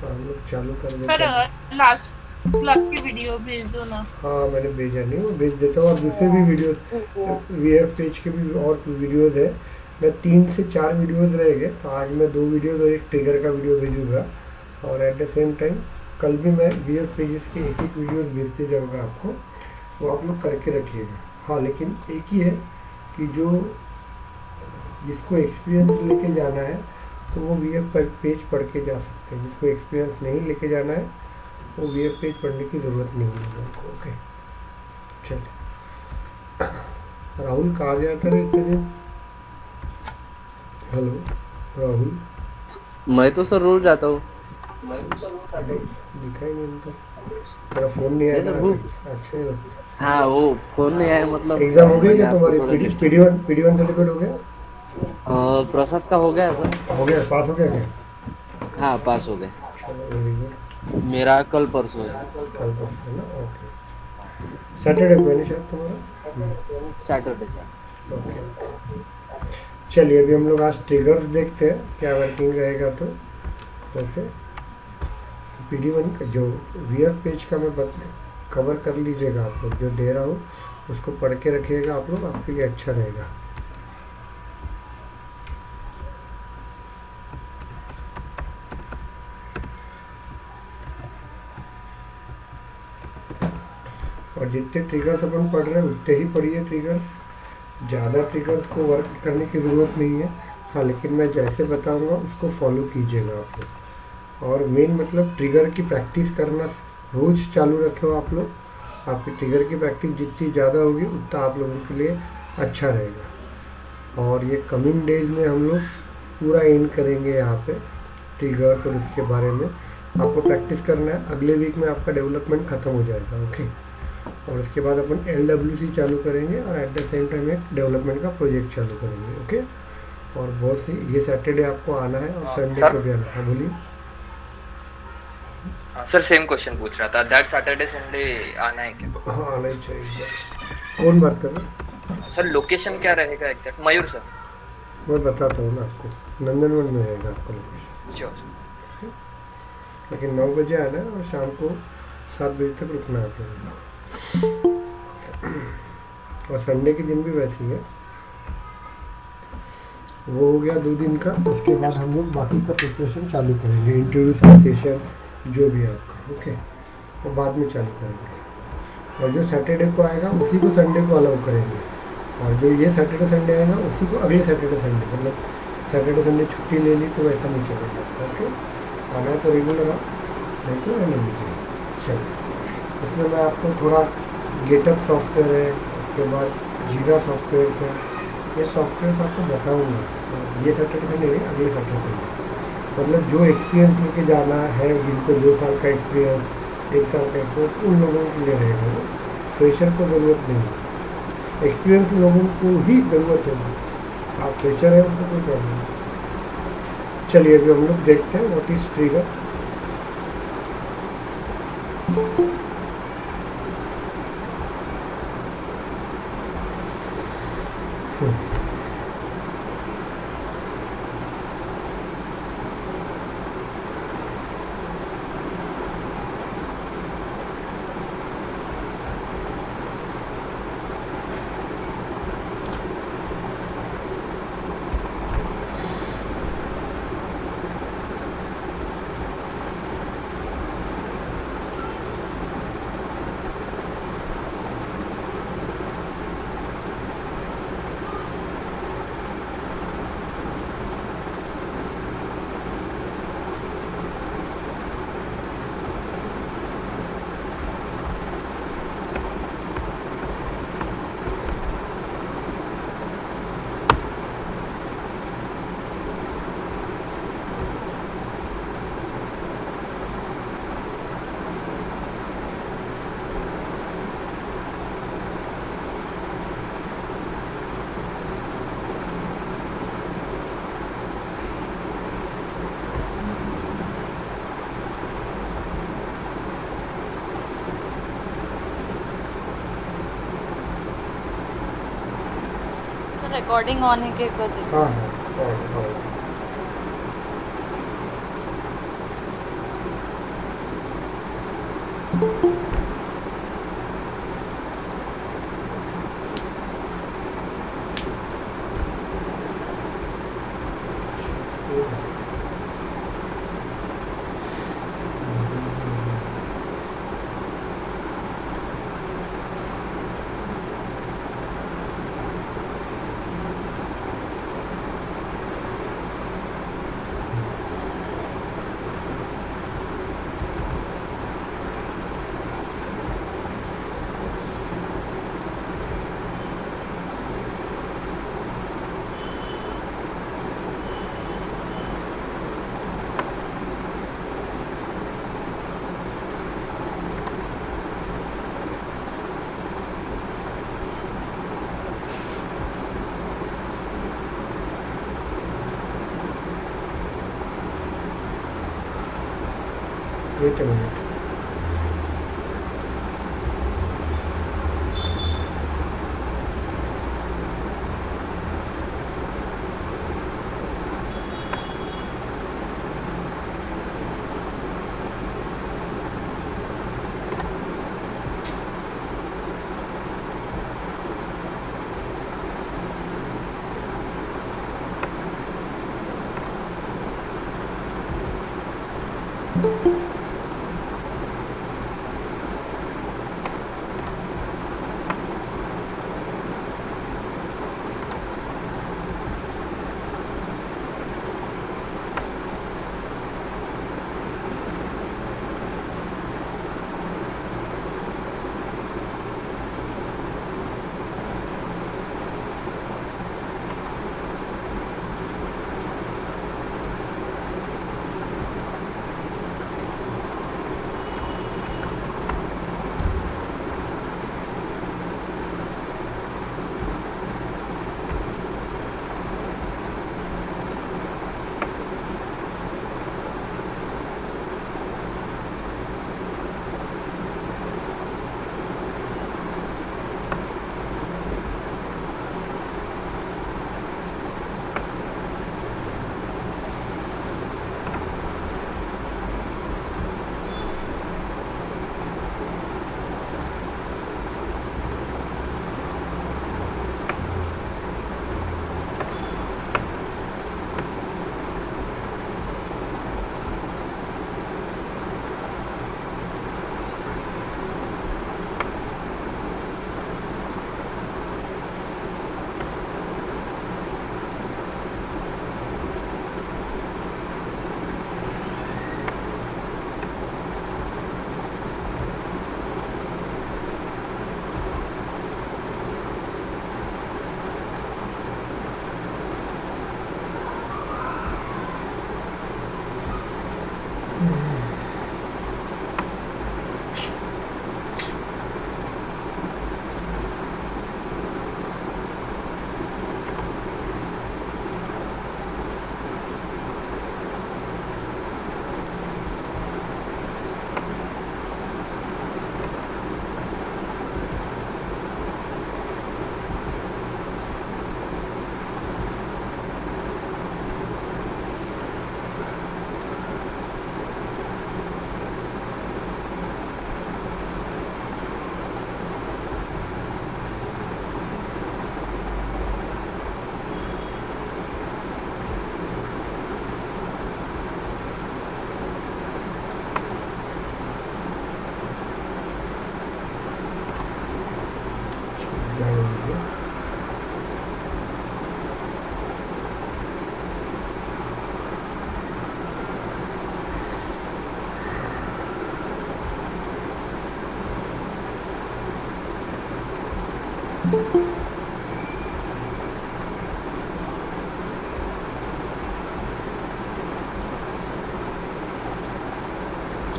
हम लोग चालू कर सर देते हैं। लास्ट क्लास की वीडियो भेज दो ना। हाँ मैंने भेजा नहीं, वो भेज देता हूँ। और दूसरे भी वीडियोस, वी एफ पेज के भी और वीडियोस है। मैं 3 से 4 वीडियोस रहेंगे, तो आज मैं 2 वीडियोस और एक ट्रिगर का वीडियो भेजूँगा। और एट द सेम टाइम कल भी मैं वी एफ पेजेस के एक एक वीडियोस भेजते जाऊँगा आपको, वो आप लोग करके रखिएगा। हाँ लेकिन एक ही है कि जो जिसको एक्सपीरियंस लेके जाना है तो वो वी एफ पेज पढ़ के जा सकते हैं। जिसको एक्सपीरियंस नहीं लेके जाना है वो वी एफ पेज पढ़ने की ज़रूरत नहीं है उनको। ओके चलिए। राहुल कहाँ गया था रे इतने दिन? हेलो राहुल। मैं तो सर रोज आता हूँ। नहीं दिखा ही नहीं उनका। तेरा फ़ोन नहीं आया नहीं ना सर वो, अभी? अच्छा ही हाँ वो फोन नहीं आया मतलब एग्ज़ाम हो गई मैंने क्या आपको तुम्हारी? थोड़ा P D disturb. P D one certificate हो गया? प्रसाद का हो गया सर। हो गया, पास हो गया क्या? हाँ पास हो गए। चलो वेरी गुड। मेरा कल परसों है। कल परसों है ना? ओके। सैटरडे को है ना शायद तुम्हारा? Saturday sir. ओके। चलिए अभी हम लोग आज ट्रिगर्स देखते हैं क्या वर्किंग रहेगा तो। ओके। पी डी वन का जो वी एफ पेज का मैं कवर कर लीजिएगा। आप लोग जो दे रहा हूँ उसको पढ़ के रखिएगा आप लोग, आपके लिए अच्छा रहेगा। और जितने ट्रिगर्स अपन पढ़ रहे हैं उतने ही पढ़िए ट्रिगर्स। ज़्यादा ट्रिगर्स को वर्क करने की ज़रूरत नहीं है। हाँ लेकिन मैं जैसे बताऊँगा उसको फॉलो कीजिएगा आप लोग। और मेन मतलब ट्रिगर की प्रैक्टिस करना रोज़ चालू रखे हो आप लोग। आपकी ट्रिगर की प्रैक्टिस जितनी ज़्यादा होगी उतना आप लोगों के लिए अच्छा रहेगा। और ये कमिंग डेज में हम लोग पूरा इन करेंगे यहाँ पे ट्रिगर्स और इसके बारे में आपको प्रैक्टिस करना है। अगले वीक में आपका डेवलपमेंट ख़त्म हो जाएगा। ओके। और उसके बाद अपन एल डब्ल्यू सी चालू करेंगे और एट द सेम टाइम एक डेवलपमेंट का प्रोजेक्ट चालू करेंगे। ओके। और बहुत सी ये सैटरडे आपको आना है और संडे सर को भी आना है। बोलिए। सर सेम क्वेश्चन पूछ रहा था, दैट सैटरडे संडे आना है क्या? हाँ आना ही चाहिए। कौन बात कर रहा है? सर लोकेशन क्या रहेगा एग्जैक्ट? मयूर सर। मैं बताता हूँ ना आपको। नंदनवन में रहेगा आपका लोकेशन। श्योर। लेकिन 9 बजे आना है और शाम को 7 बजे तक रुकना है आप लोगों को। और संडे के दिन भी वैसे ही है। वो हो गया 2 दिन का। उसके बाद हम लोग बाकी का प्रिपरेशन चालू करेंगे, इंटरव्यू सेशन जो भी है आपका। ओके। वो बाद में चालू करेंगे। और जो सैटरडे को आएगा उसी को संडे को अलाउ करेंगे। और जो ये सैटरडे संडे आएगा उसी को अगले सैटरडे संडे, मतलब सैटरडे संडे छुट्टी ले ली तो वैसा नहीं चलेगा। ओके। आना है तो रेगुलर आओ, नहीं तो रहने दीजिए। चलिए इसमें मैं आपको थोड़ा गेटअप सॉफ्टवेयर है, उसके बाद जीरा सॉफ्टवेयर है, ये सॉफ्टवेयर आपको बताऊंगा। ये सैटरडे संडे नहीं, अगले सैटरडे संडे। मतलब जो एक्सपीरियंस लेके जाना है, जिनको 2 साल का एक्सपीरियंस, 1 साल का एक्सपीरियंस, उन लोगों के लिए रहेगा वो। फ्रेशर को ज़रूरत नहीं है। एक्सपीरियंस लोगों को ही ज़रूरत है। आप फ्रेशर है उनको कोई प्रॉब्लम नहीं। चलिए अभी हम लोग देखते हैं what is trigger. Recording on है के कर हाँ दीजिए। हाँ। और Wait a minute.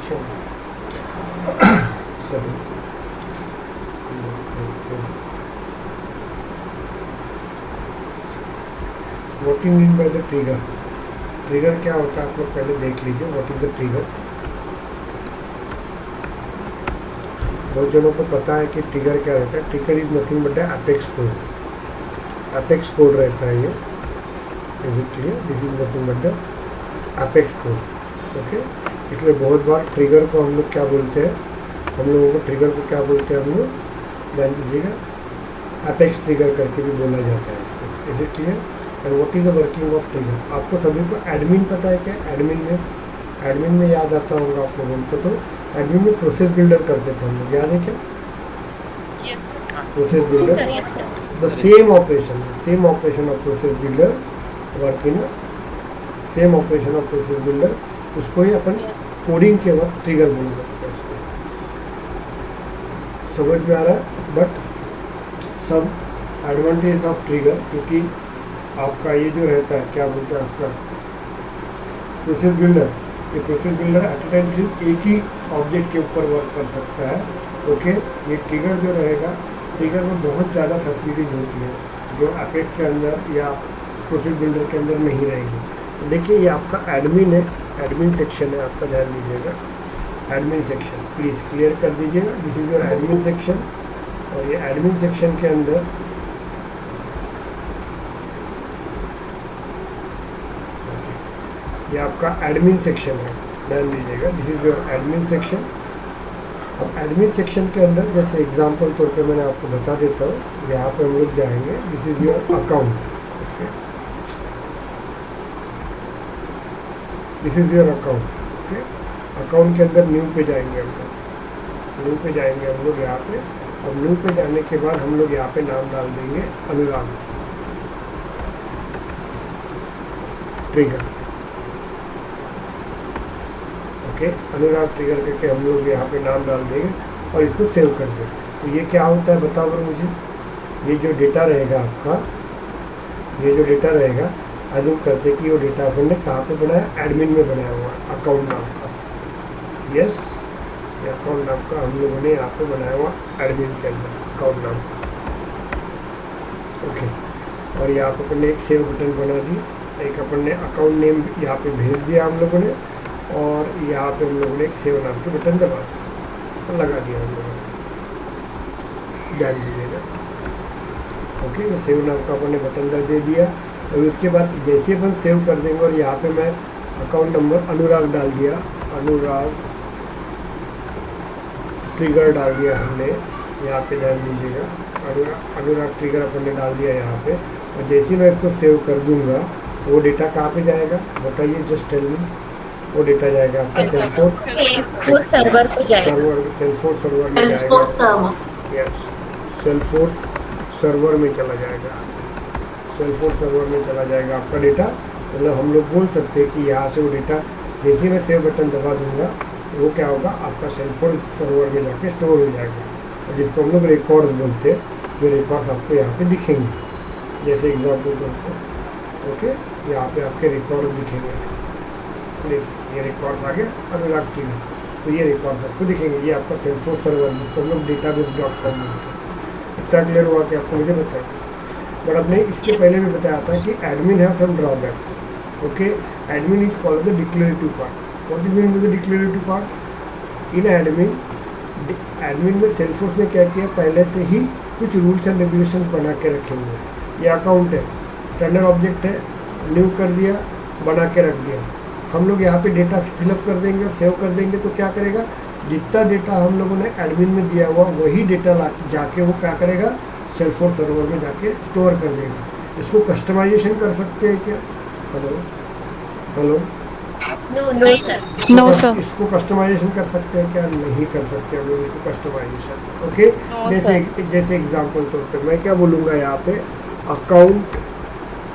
Sorry. What do you mean by the trigger? Trigger क्या होता है आप लोग पहले देख लीजिए. What is the trigger? बहुत जनों को पता है कि ट्रिगर क्या रहता है. Trigger is nothing but apex code. Apex code रहता है ये. Is it clear? This is nothing but apex code. Okay, इसलिए बहुत बार ट्रिगर को हम लोग क्या बोलते हैं, हम लोगों को ट्रिगर को क्या बोलते हैं, हम लोग ध्यान दीजिएगा, अपेक्स ट्रिगर करके भी बोला जाता है इसको। Is it clear? And what is the working of trigger? आपको सभी को एडमिन पता है क्या? एडमिन में याद आता होगा आप लोगों को, तो एडमिन में प्रोसेस बिल्डर करते थे हम लोग, याद है क्या? Yes sir. Process Yes, builder, sir. Yes, sir. the same operation of process builder work in a same operation of process builder, उसको ही अपन कोडिंग के वक्त ट्रिगर बोला जाता है उसको। समझ में आ रहा है? बट सब एडवांटेज ऑफ ट्रिगर, क्योंकि आपका ये जो रहता है क्या बोलते हैं आपका प्रोसेस बिल्डर, ये process builder at a time सिर्फ एक ही ऑब्जेक्ट के ऊपर वर्क कर सकता है। ओके, ये ट्रिगर जो रहेगा, ट्रिगर में बहुत ज़्यादा फैसिलिटीज़ होती है जो अपेक्स के अंदर या प्रोसेस बिल्डर के अंदर नहीं रहेगी। तो देखिए ये आपका एडमिन है, एडमिन सेक्शन है, आपका ध्यान दीजिएगा, एडमिन सेक्शन प्लीज़ क्लियर कर दीजिएगा। This is your admin section, और ये एडमिन सेक्शन के अंदर ये आपका एडमिन सेक्शन है, ध्यान दीजिएगा, this is your admin section. अब एडमिन सेक्शन के अंदर जैसे एग्जांपल तौर पे मैंने आपको बता देता हूँ, यहाँ पे हम लोग जाएंगे, this is your account, okay, this is your account, okay. Account के अंदर न्यू पे जाएंगे हम लोग, न्यू पे जाएंगे हम लोग यहाँ पे। अब न्यू पे जाने के बाद हम लोग यहाँ पे नाम डाल देंगे अनुराग ट्रिगर, ओके, अनुराग ट्रिगर करके हम लोग यहाँ पे नाम डाल देंगे और इसको सेव कर देंगे। तो ये क्या होता है बताओ अगर मुझे, ये जो डेटा रहेगा आपका, ये जो डेटा रहेगा, अज्यूम करते कि वो डेटा अपन ने कहाँ पे बनाया, एडमिन में बनाया हुआ है, अकाउंट नाम का। यस, ये अकाउंट नाम का हम लोगों ने यहाँ पे बनाया हुआ एडमिन के अंदर, अकाउंट नाम का, ओके। और यहाँ पे अपन ने एक सेव बटन बना दी, एक अपन ने अकाउंट नेम यहाँ पे भेज दिया हम लोगों ने, और यहाँ पे हम लोगों ने एक सेव नाम के बटन दबा लगा दिया हम लोगों ने, ध्यान दीजिएगा, ओके। ये सेव नाम का अपन ने बटन दे दिया। तो इसके बाद जैसे अपन सेव कर देंगे, और यहाँ पे मैं अकाउंट नंबर अनुराग डाल दिया, अनुराग ट्रिगर डाल दिया हमने यहाँ पे, ध्यान दीजिएगा, अनुराग ट्रिगर अपन ने डाल दिया यहाँ पे। और जैसे मैं इसको सेव कर दूंगा तो वो डेटा कहाँ पे जाएगा बताइए, जस्ट टेल मी। वो डेटा जाएगा आपका Salesforce सर्वर पे जाएगा। सेल्सफोर्स सर्वर में जाएगा, यस, सेल्सफोर्स सर्वर में चला जाएगा, सेल्सफोर्स सर्वर में चला जाएगा आपका डेटा। मतलब हम लोग बोल सकते हैं कि यहाँ से वो डेटा जैसे मैं सेव बटन दबा दूंगा तो वो क्या होगा, आपका सेल्सफोर्स सर्वर में जाके स्टोर हो जाएगा, और जिसको हम लोग रिकॉर्ड्स बोलते हैं, जो रिकॉर्ड्स आपको यहाँ पे दिखेंगे, जैसे एग्जाम्पल तौर पर, ओके, यहाँ पे आपके रिकॉर्ड्स दिखेंगे, देखिए ये रिकॉर्ड्स आ गए अनुराग ट्रिगर, तो ये रिकॉर्ड्स आपको दिखेंगे, ये आपका सेल्सफोर्स सर्वर जिसको हम लोग डेटाबेस.com बोलते हैं। इतना क्लियर हुआ कि आपको मुझे बताया। बट आपने इसके पहले भी बताया था कि admin have some drawbacks, okay. Admin is called the declarative part. What is mean the declarative part? इन एडमिन में सेल्सफोर्स ने क्या किया, पहले से ही कुछ रूल्स एंड रेगुलेशंस बना के रखे हुए हैं। ये अकाउंट है, स्टैंडर्ड ऑब्जेक्ट है, न्यू कर दिया, बना के रख दिया। हम लोग यहाँ पे डेटा फिलअप कर देंगे और सेव कर देंगे, तो क्या करेगा, जितना डेटा हम लोगों ने एडमिन में दिया हुआ वही डेटा जाके वो क्या करेगा, सेल्सफोर्स सर्वर में जाके स्टोर कर देगा। इसको कस्टमाइजेशन कर सकते हैं क्या? Hello hello, no sir. No sir. इसको कस्टमाइजेशन कर सकते हैं क्या? नहीं कर सकते हम लोग इसको कस्टमाइजेशन, ओके। जैसे एग्जांपल तौर पे मैं क्या बोलूँगा, यहाँ पे अकाउंट,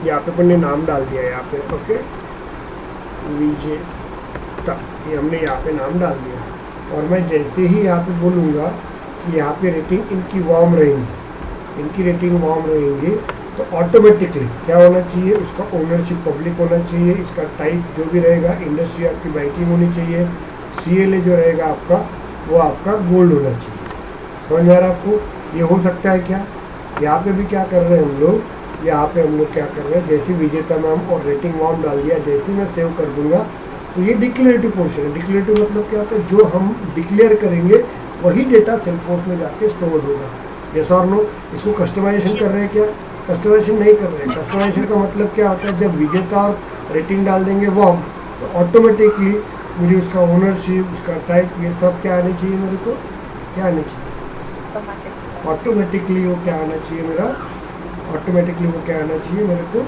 यहाँ पे अपन ने नाम डाल दिया यहाँ पे, ओके, विजेता, ये हमने यहाँ पे नाम डाल दिया। और मैं जैसे ही यहाँ पे बोलूँगा कि यहाँ पे रेटिंग इनकी वार्म रहेंगी, इनकी रेटिंग वार्म रहेंगी, तो ऑटोमेटिकली क्या होना चाहिए, उसका ओनरशिप पब्लिक होना चाहिए, इसका टाइप जो भी रहेगा, इंडस्ट्री आपकी बैंकिंग होनी चाहिए, CLA जो रहेगा आपका वो आपका गोल्ड होना चाहिए। समझ में आ रहा है आपको? ये हो सकता है क्या? यहाँ पे भी क्या कर रहे हैं हम लोग, यहाँ पे हम लोग क्या कर रहे हैं, जैसे विजेता नाम और रेटिंग वार्म डाल दिया, जैसे मैं सेव कर दूंगा तो ये डिक्लेरेटिव पोर्शन है। डिक्लेरेटिव मतलब क्या होता है, जो हम डिक्लेयर करेंगे वही डेटा सेल्सफोर्स में जाके स्टोर होगा। यस और नो? इसको कस्टमाइजेशन कर रहे हैं क्या? कस्टमाइजेशन नहीं कर रहे हैं। कस्टमाइजेशन का मतलब क्या होता है, जब विजेता और रेटिंग डाल देंगे वार्म, तो ऑटोमेटिकली मुझे उसका ओनरशिप, उसका टाइप, ये सब क्या आनी चाहिए मेरे को, क्या आना चाहिए? ऑटोमेटिकली वो क्या आना चाहिए मेरा? ऑटोमेटिकली वो क्या आना चाहिए मेरे को?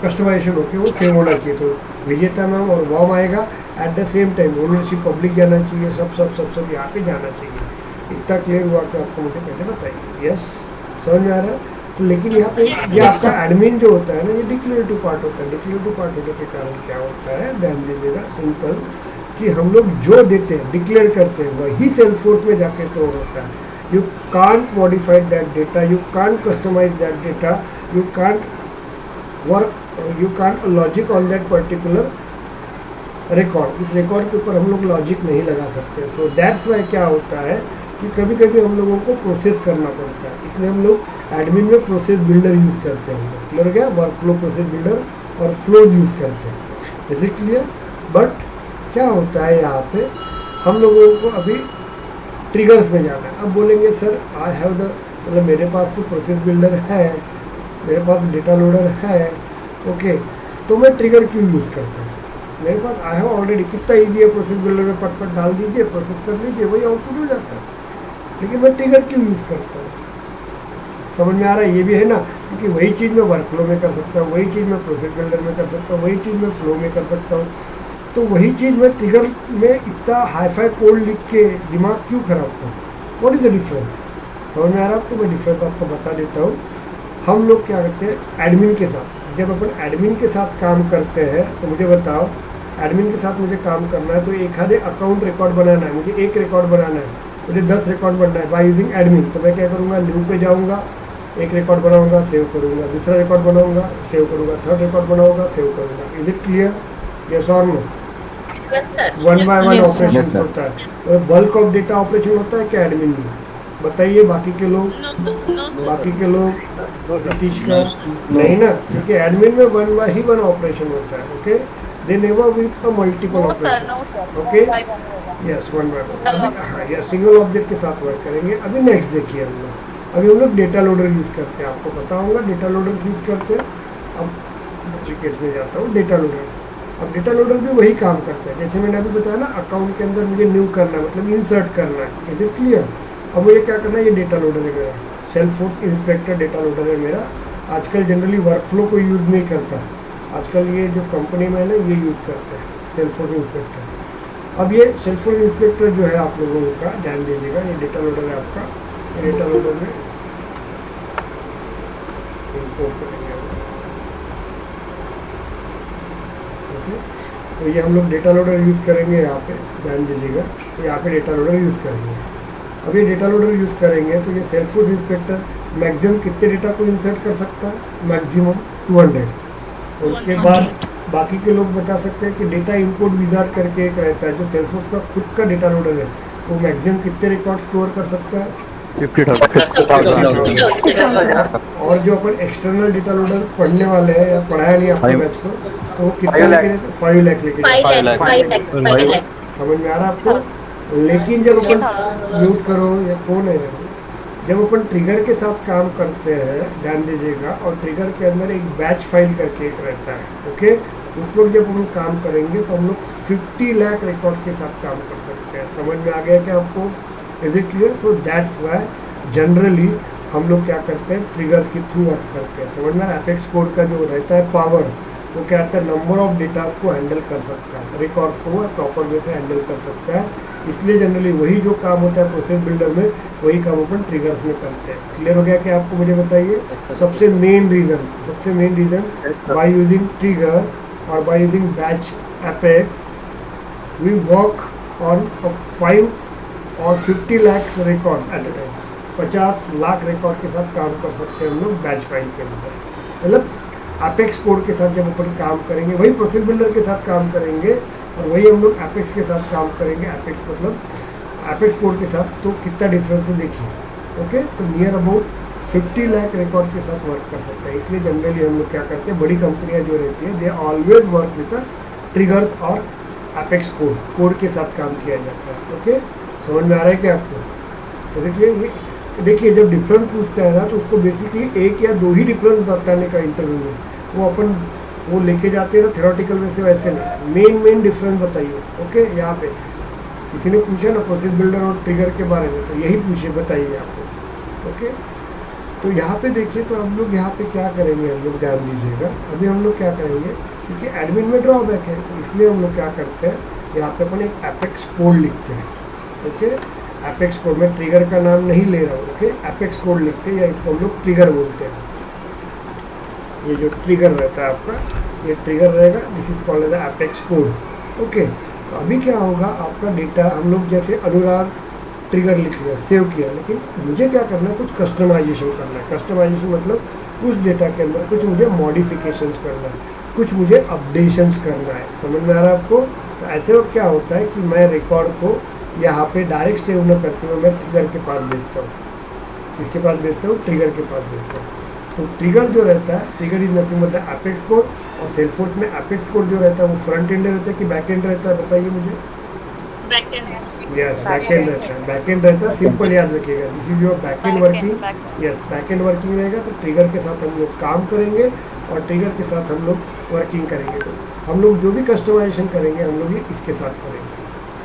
कस्टमाइजेशन होके वो सेव होना चाहिए। तो विजेता मैम और वॉम आएगा। At the same time ownership public जाना चाहिए, सब यहाँ पे जाना चाहिए। इतना क्लियर हुआ कि आपको मुझे पहले बताइए। यस, समझ में आ रहा है? तो लेकिन यहाँ पे ये आपका एडमिन जो होता है ना, ये डिक्लेरेटिव पार्ट होता है। डिक्लेरेटिव पार्ट होने के कारण क्या होता है, ध्यान दीजिएगा, सिंपल, कि हम लोग जो देते हैं, डिक्लेयर करते हैं, वही सेल्सफोर्स में जाके स्टोर होता है। You can't modify that data, you can't customize that data, you can't work, you can't logic on that particular record. इस रिकॉर्ड के ऊपर हम लोग लॉजिक नहीं लगा सकते। सो दैट्स वाई क्या होता है कि कभी कभी हम लोगों को प्रोसेस करना पड़ता है, इसलिए हम लोग एडमिन में प्रोसेस बिल्डर यूज़ करते हैं। हम लोग क्लियर हो गया? वर्क फ्लो प्रोसेस बिल्डर और फ्लोज यूज़ करते हैं। Is it clear? बट क्या होता है यहाँ पे, हम लोगों को अभी ट्रिगर्स में जाना है। अब बोलेंगे सर आई हैव द, मतलब मेरे पास तो प्रोसेस बिल्डर है, मेरे पास डेटा लोडर है, ओके, तो मैं ट्रिगर क्यों यूज़ करता हूँ? मेरे पास आई हैव ऑलरेडी, कितना ईजी है, प्रोसेस बिल्डर में पट डाल दीजिए, प्रोसेस कर लीजिए, वही आउटपुट हो जाता है। लेकिन मैं ट्रिगर क्यों यूज़ करता हूँ? समझ में आ रहा है? ये भी है ना, क्योंकि वही चीज़ मैं वर्क फ्लो में कर सकता हूँ, वही चीज़ मैं प्रोसेस बिल्डर में कर सकता हूँ, वही चीज़ मैं फ्लो में कर सकता हूँ। तो वही चीज़ मैं ट्रिगर में इतना हाई-फाई कोड लिख के दिमाग क्यों खराब करूँ? What is the difference? समझ में आ रहा है? तो मैं डिफरेंस आपको बता देता हूँ। हम लोग क्या करते हैं एडमिन के साथ, जब अपन एडमिन के साथ काम करते हैं, तो मुझे बताओ, एडमिन के साथ मुझे काम करना है, तो एक आधे अकाउंट रिकॉर्ड बनाना है, मुझे एक रिकॉर्ड बनाना है, मुझे 10 रिकॉर्ड बनना है बाय यूजिंग एडमिन। तो मैं क्या करूँगा, न्यू पे जाऊँगा, एक रिकॉर्ड बनाऊँगा, सेव करूँगा, दूसरा रिकॉर्ड बनाऊँगा, सेव करूँगा, थर्ड रिकॉर्ड बनाऊँगा, सेव करूँगा। Is it clear? यस और no? Yes sir. One by one Yes, sir. Operation होता है। बल्क ऑफ डेटा ऑपरेशन होता है क्या एडमिन में? बताइए बाकी के लोग, No, sir. No, sir. बाकी के लोग, सतीश का नहीं ना, क्योंकि एडमिन में one by he one operation होता है। Okay, they never with a multiple operation. Okay, yes, one by one. अभी हाँ, यस, सिंगल ऑब्जेक्ट के साथ वर्क करेंगे। अभी नेक्स्ट देखिए, हम लोग डेटा लोडर यूज़ करते हैं, आपको पता होगा डेटा लोडर यूज़ करते हैं। अब एप्लीकेशन में जाता हूँ, डेटा लोडर। अब डेटा लोडर भी वही काम करता है, जैसे मैंने अभी बताया ना, अकाउंट के अंदर मुझे न्यू करना है, मतलब इंसर्ट करना है। Is it clear? अब मुझे क्या करना है, ये डेटा लोडर है मेरा, सेल्सफोर्स इंस्पेक्टर डेटा लोडर है मेरा। आजकल जनरली वर्कफ्लो को यूज़ नहीं करता, आजकल ये जो कंपनी में है ना, ये यूज़ करते हैं सेल्सफोर्स इंस्पेक्टर। अब ये सेल्सफोर्स इंस्पेक्टर जो है आप लोगों का ध्यान दीजिएगा, ये डेटा लोडर है आपका। ये डेटा लोडर में इंपोर्ट करेंगे, ओके। तो ये हम लोग डेटा लोडर यूज़ करेंगे, यहाँ पे ध्यान दीजिएगा, यहाँ पे डेटा लोडर यूज़ करेंगे। अब ये डेटा लोडर यूज़ करेंगे तो ये सेल्सफोर्स इंस्पेक्टर मैक्सिमम कितने डेटा को इंसर्ट कर सकता है? मैक्सिमम 200। और उसके बाद बाकी के लोग बता सकते हैं कि डेटा इंपोर्ट विजार्ड करके एक रहता है, जो सेल्सफोर्स का खुद का डेटा लोडर है, वो मैक्सिमम कितने रिकॉर्ड स्टोर कर सकता है? 50,000। और जो अपन एक्सटर्नल डेटा लोडर पढ़ने वाले हैं, या पढ़ाया नहीं आपके बैच को, तो वो कितना लेके? 5 लाख लेके जाते हैं। 5 लाख। समझ में आ रहा है आपको? लेकिन जब अपन म्यूट करो, या कौन है, जब अपन ट्रिगर के साथ काम करते हैं, ध्यान दीजिएगा, और ट्रिगर के अंदर एक बैच फाइल करके एक रहता है, ओके, उस वक्त जब हम काम करेंगे तो हम लोग 50 लाख रिकॉर्ड के साथ काम कर सकते हैं। समझ में आ गया क्या आपको? Is it clear? So that's why generally हम लोग क्या करते हैं, ट्रिगर्स के थ्रू वर्क करते हैं। समझ में? एपेक्स कोड का जो रहता है पावर, वो क्या रहता है, नंबर ऑफ डेटास को हैंडल कर सकता है, रिकॉर्ड्स को वो प्रॉपर वे से हैंडल कर सकता है। इसलिए जनरली वही जो काम होता है प्रोसेस बिल्डर में, वही काम अपन ट्रिगर्स में करते हैं। क्लियर हो गया क्या आपको? मुझे बताइए। सबसे main reason by using trigger और by using batch apex we work on 5 और 50 lakh record at a time. 50 lakh record के साथ काम कर सकते हैं हम लोग बैच फाइल के अंदर। मतलब एपेक्स कोड के साथ जब अपन काम करेंगे, वही प्रोसेस बिल्डर के साथ काम करेंगे, और वही हम लोग एपेक्स के साथ काम करेंगे। एपेक्स मतलब एपेक्स कोड के साथ, तो कितना डिफरेंस है देखिए, ओके। तो नियर अबाउट 50 लाख रिकॉर्ड के साथ वर्क कर सकते हैं। इसलिए जनरली हम लोग क्या करते हैं, बड़ी कंपनियां जो रहती है, they always work with triggers और एपेक्स कोड के साथ काम किया जाता है, ओके। समझ में आ रहा है क्या आपको? देखिए ये देखिए, जब डिफरेंस पूछता है ना, तो उसको बेसिकली एक या दो ही डिफरेंस बताने का इंटरव्यू में, वो अपन लेके जाते हैं ना थ्योरेटिकल, वैसे नहीं, मेन डिफरेंस बताइए, ओके। यहाँ पे किसी ने पूछा ना प्रोसेस बिल्डर और ट्रिगर के बारे में, तो यही पूछे, बताइए आपको। ओके, तो यहाँ पे देखिए, तो हम लोग यहाँ पे क्या करेंगे, हम लोग ध्यान दीजिएगा। अभी हम लोग क्या करेंगे, क्योंकि एडमिन में ड्रॉबैक है, तो इसलिए हम लोग क्या करते हैं, यहाँ पे अपन एक एपेक्स कोड लिखते हैं। ओके, एपेक्स कोड में ट्रिगर का नाम नहीं ले रहा हूँ। ओके, एपेक्स कोड लिखते हैं, या इसको हम लोग ट्रिगर बोलते हैं। ये जो ट्रिगर रहता है आपका, ये ट्रिगर रहेगा, this is called as apex code. Okay, तो अभी क्या होगा, आपका डेटा हम लोग जैसे अनुराग ट्रिगर लिख लिया, सेव किया, लेकिन मुझे क्या करना है, कुछ कस्टमाइजेशन करना है। कस्टमाइजेशन मतलब उस डेटा के अंदर कुछ मुझे मॉडिफिकेशंस करना है, कुछ मुझे अपडेशंस करना है। समझ में आ रहा है आपको? तो ऐसे वक्त क्या होता है कि मैं रिकॉर्ड को यहाँ पे डायरेक्ट सेव न करते हुए मैं ट्रिगर के पास भेजता हूँ। किसके पास भेजता हूँ? ट्रिगर के पास भेजता हूँ। तो ट्रिगर जो रहता है, trigger is nothing but the apex code. और सेल्सफोर्स में एपेक्स कोड जो रहता है वो फ्रंट एंड रहता है कि बैक एंड रहता है, बताइए मुझे। यस, बैक एंड रहता है, बैक एंड रहता है। सिंपल याद रखिएगा, this is your back and working. Yes, back and working रहेगा, तो ट्रिगर के साथ हम लोग काम करेंगे और ट्रिगर के साथ हम लोग वर्किंग करेंगे। तो हम लोग जो भी कस्टमाइजेशन करेंगे, हम लोग ये इसके साथ करेंगे।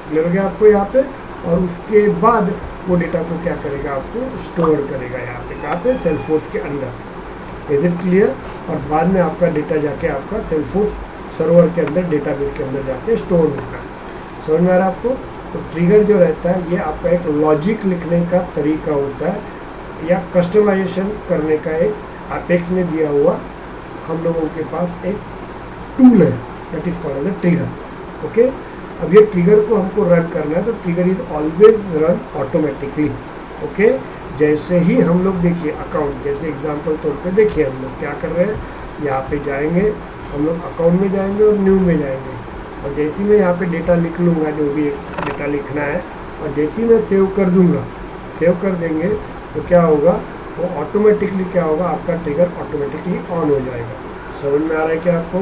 क्लियर हो गया आपको यहाँ पे? और उसके बाद वो डेटा को क्या करेगा, आपको स्टोर करेगा यहाँ पे, कहाँ पे? सेल्सफोर्स के अंदर। Is it clear? और बाद में आपका डेटा जाके आपका सेल्सफोर्स सर्वर के अंदर, डेटाबेस के अंदर जाके स्टोर होगा। समझ में आ रहा है आपको? तो ट्रिगर जो रहता है, ये आपका एक लॉजिक लिखने का तरीका होता है, या कस्टमाइजेशन करने का एक एपेक्स ने दिया हुआ हम लोगों के पास एक टूल है, that is called as a trigger. Okay, अब ये ट्रिगर को हमको रन करना है, तो trigger is always run automatically. Okay, जैसे ही हम लोग देखिए अकाउंट, जैसे एग्जांपल तौर पे देखिए हम लोग क्या कर रहे हैं, यहाँ पे जाएंगे हम लोग, अकाउंट में जाएंगे और न्यू में जाएंगे, और जैसे ही मैं यहाँ पे डेटा लिख लूँगा, जो भी एक डेटा लिखना है, और जैसे ही मैं सेव कर दूँगा, सेव कर देंगे, तो क्या होगा, वो ऑटोमेटिकली क्या होगा, आपका ट्रिगर ऑटोमेटिकली ऑन हो जाएगा। समझ में आ रहा है क्या आपको?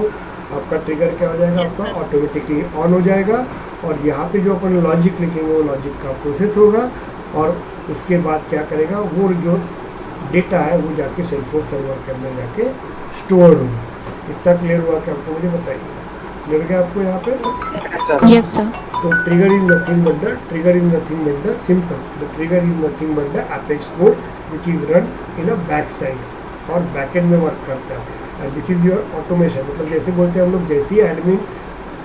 आपका ट्रिगर क्या हो जाएगा, Yes, आपका ऑटोमेटिकली ऑन हो जाएगा। और यहाँ पे जो अपन लॉजिक लिखेंगे, वो लॉजिक का प्रोसेस होगा, और उसके बाद क्या करेगा, वो जो डेटा है वो जाके सेल्सफोर्स सर्वर के अंदर जाके स्टोर होगा। इतना क्लियर हुआ कि आपको? मुझे बताइए, क्लियर गया आपको यहाँ पे? Yes, sir. तो trigger is nothing but the simple, the trigger is nothing but the apex code which is run in a back side और बैक एंड में वर्क करता है। And this is your automation, मतलब जैसे बोलते हैं हम लोग, जैसे ही एडमिन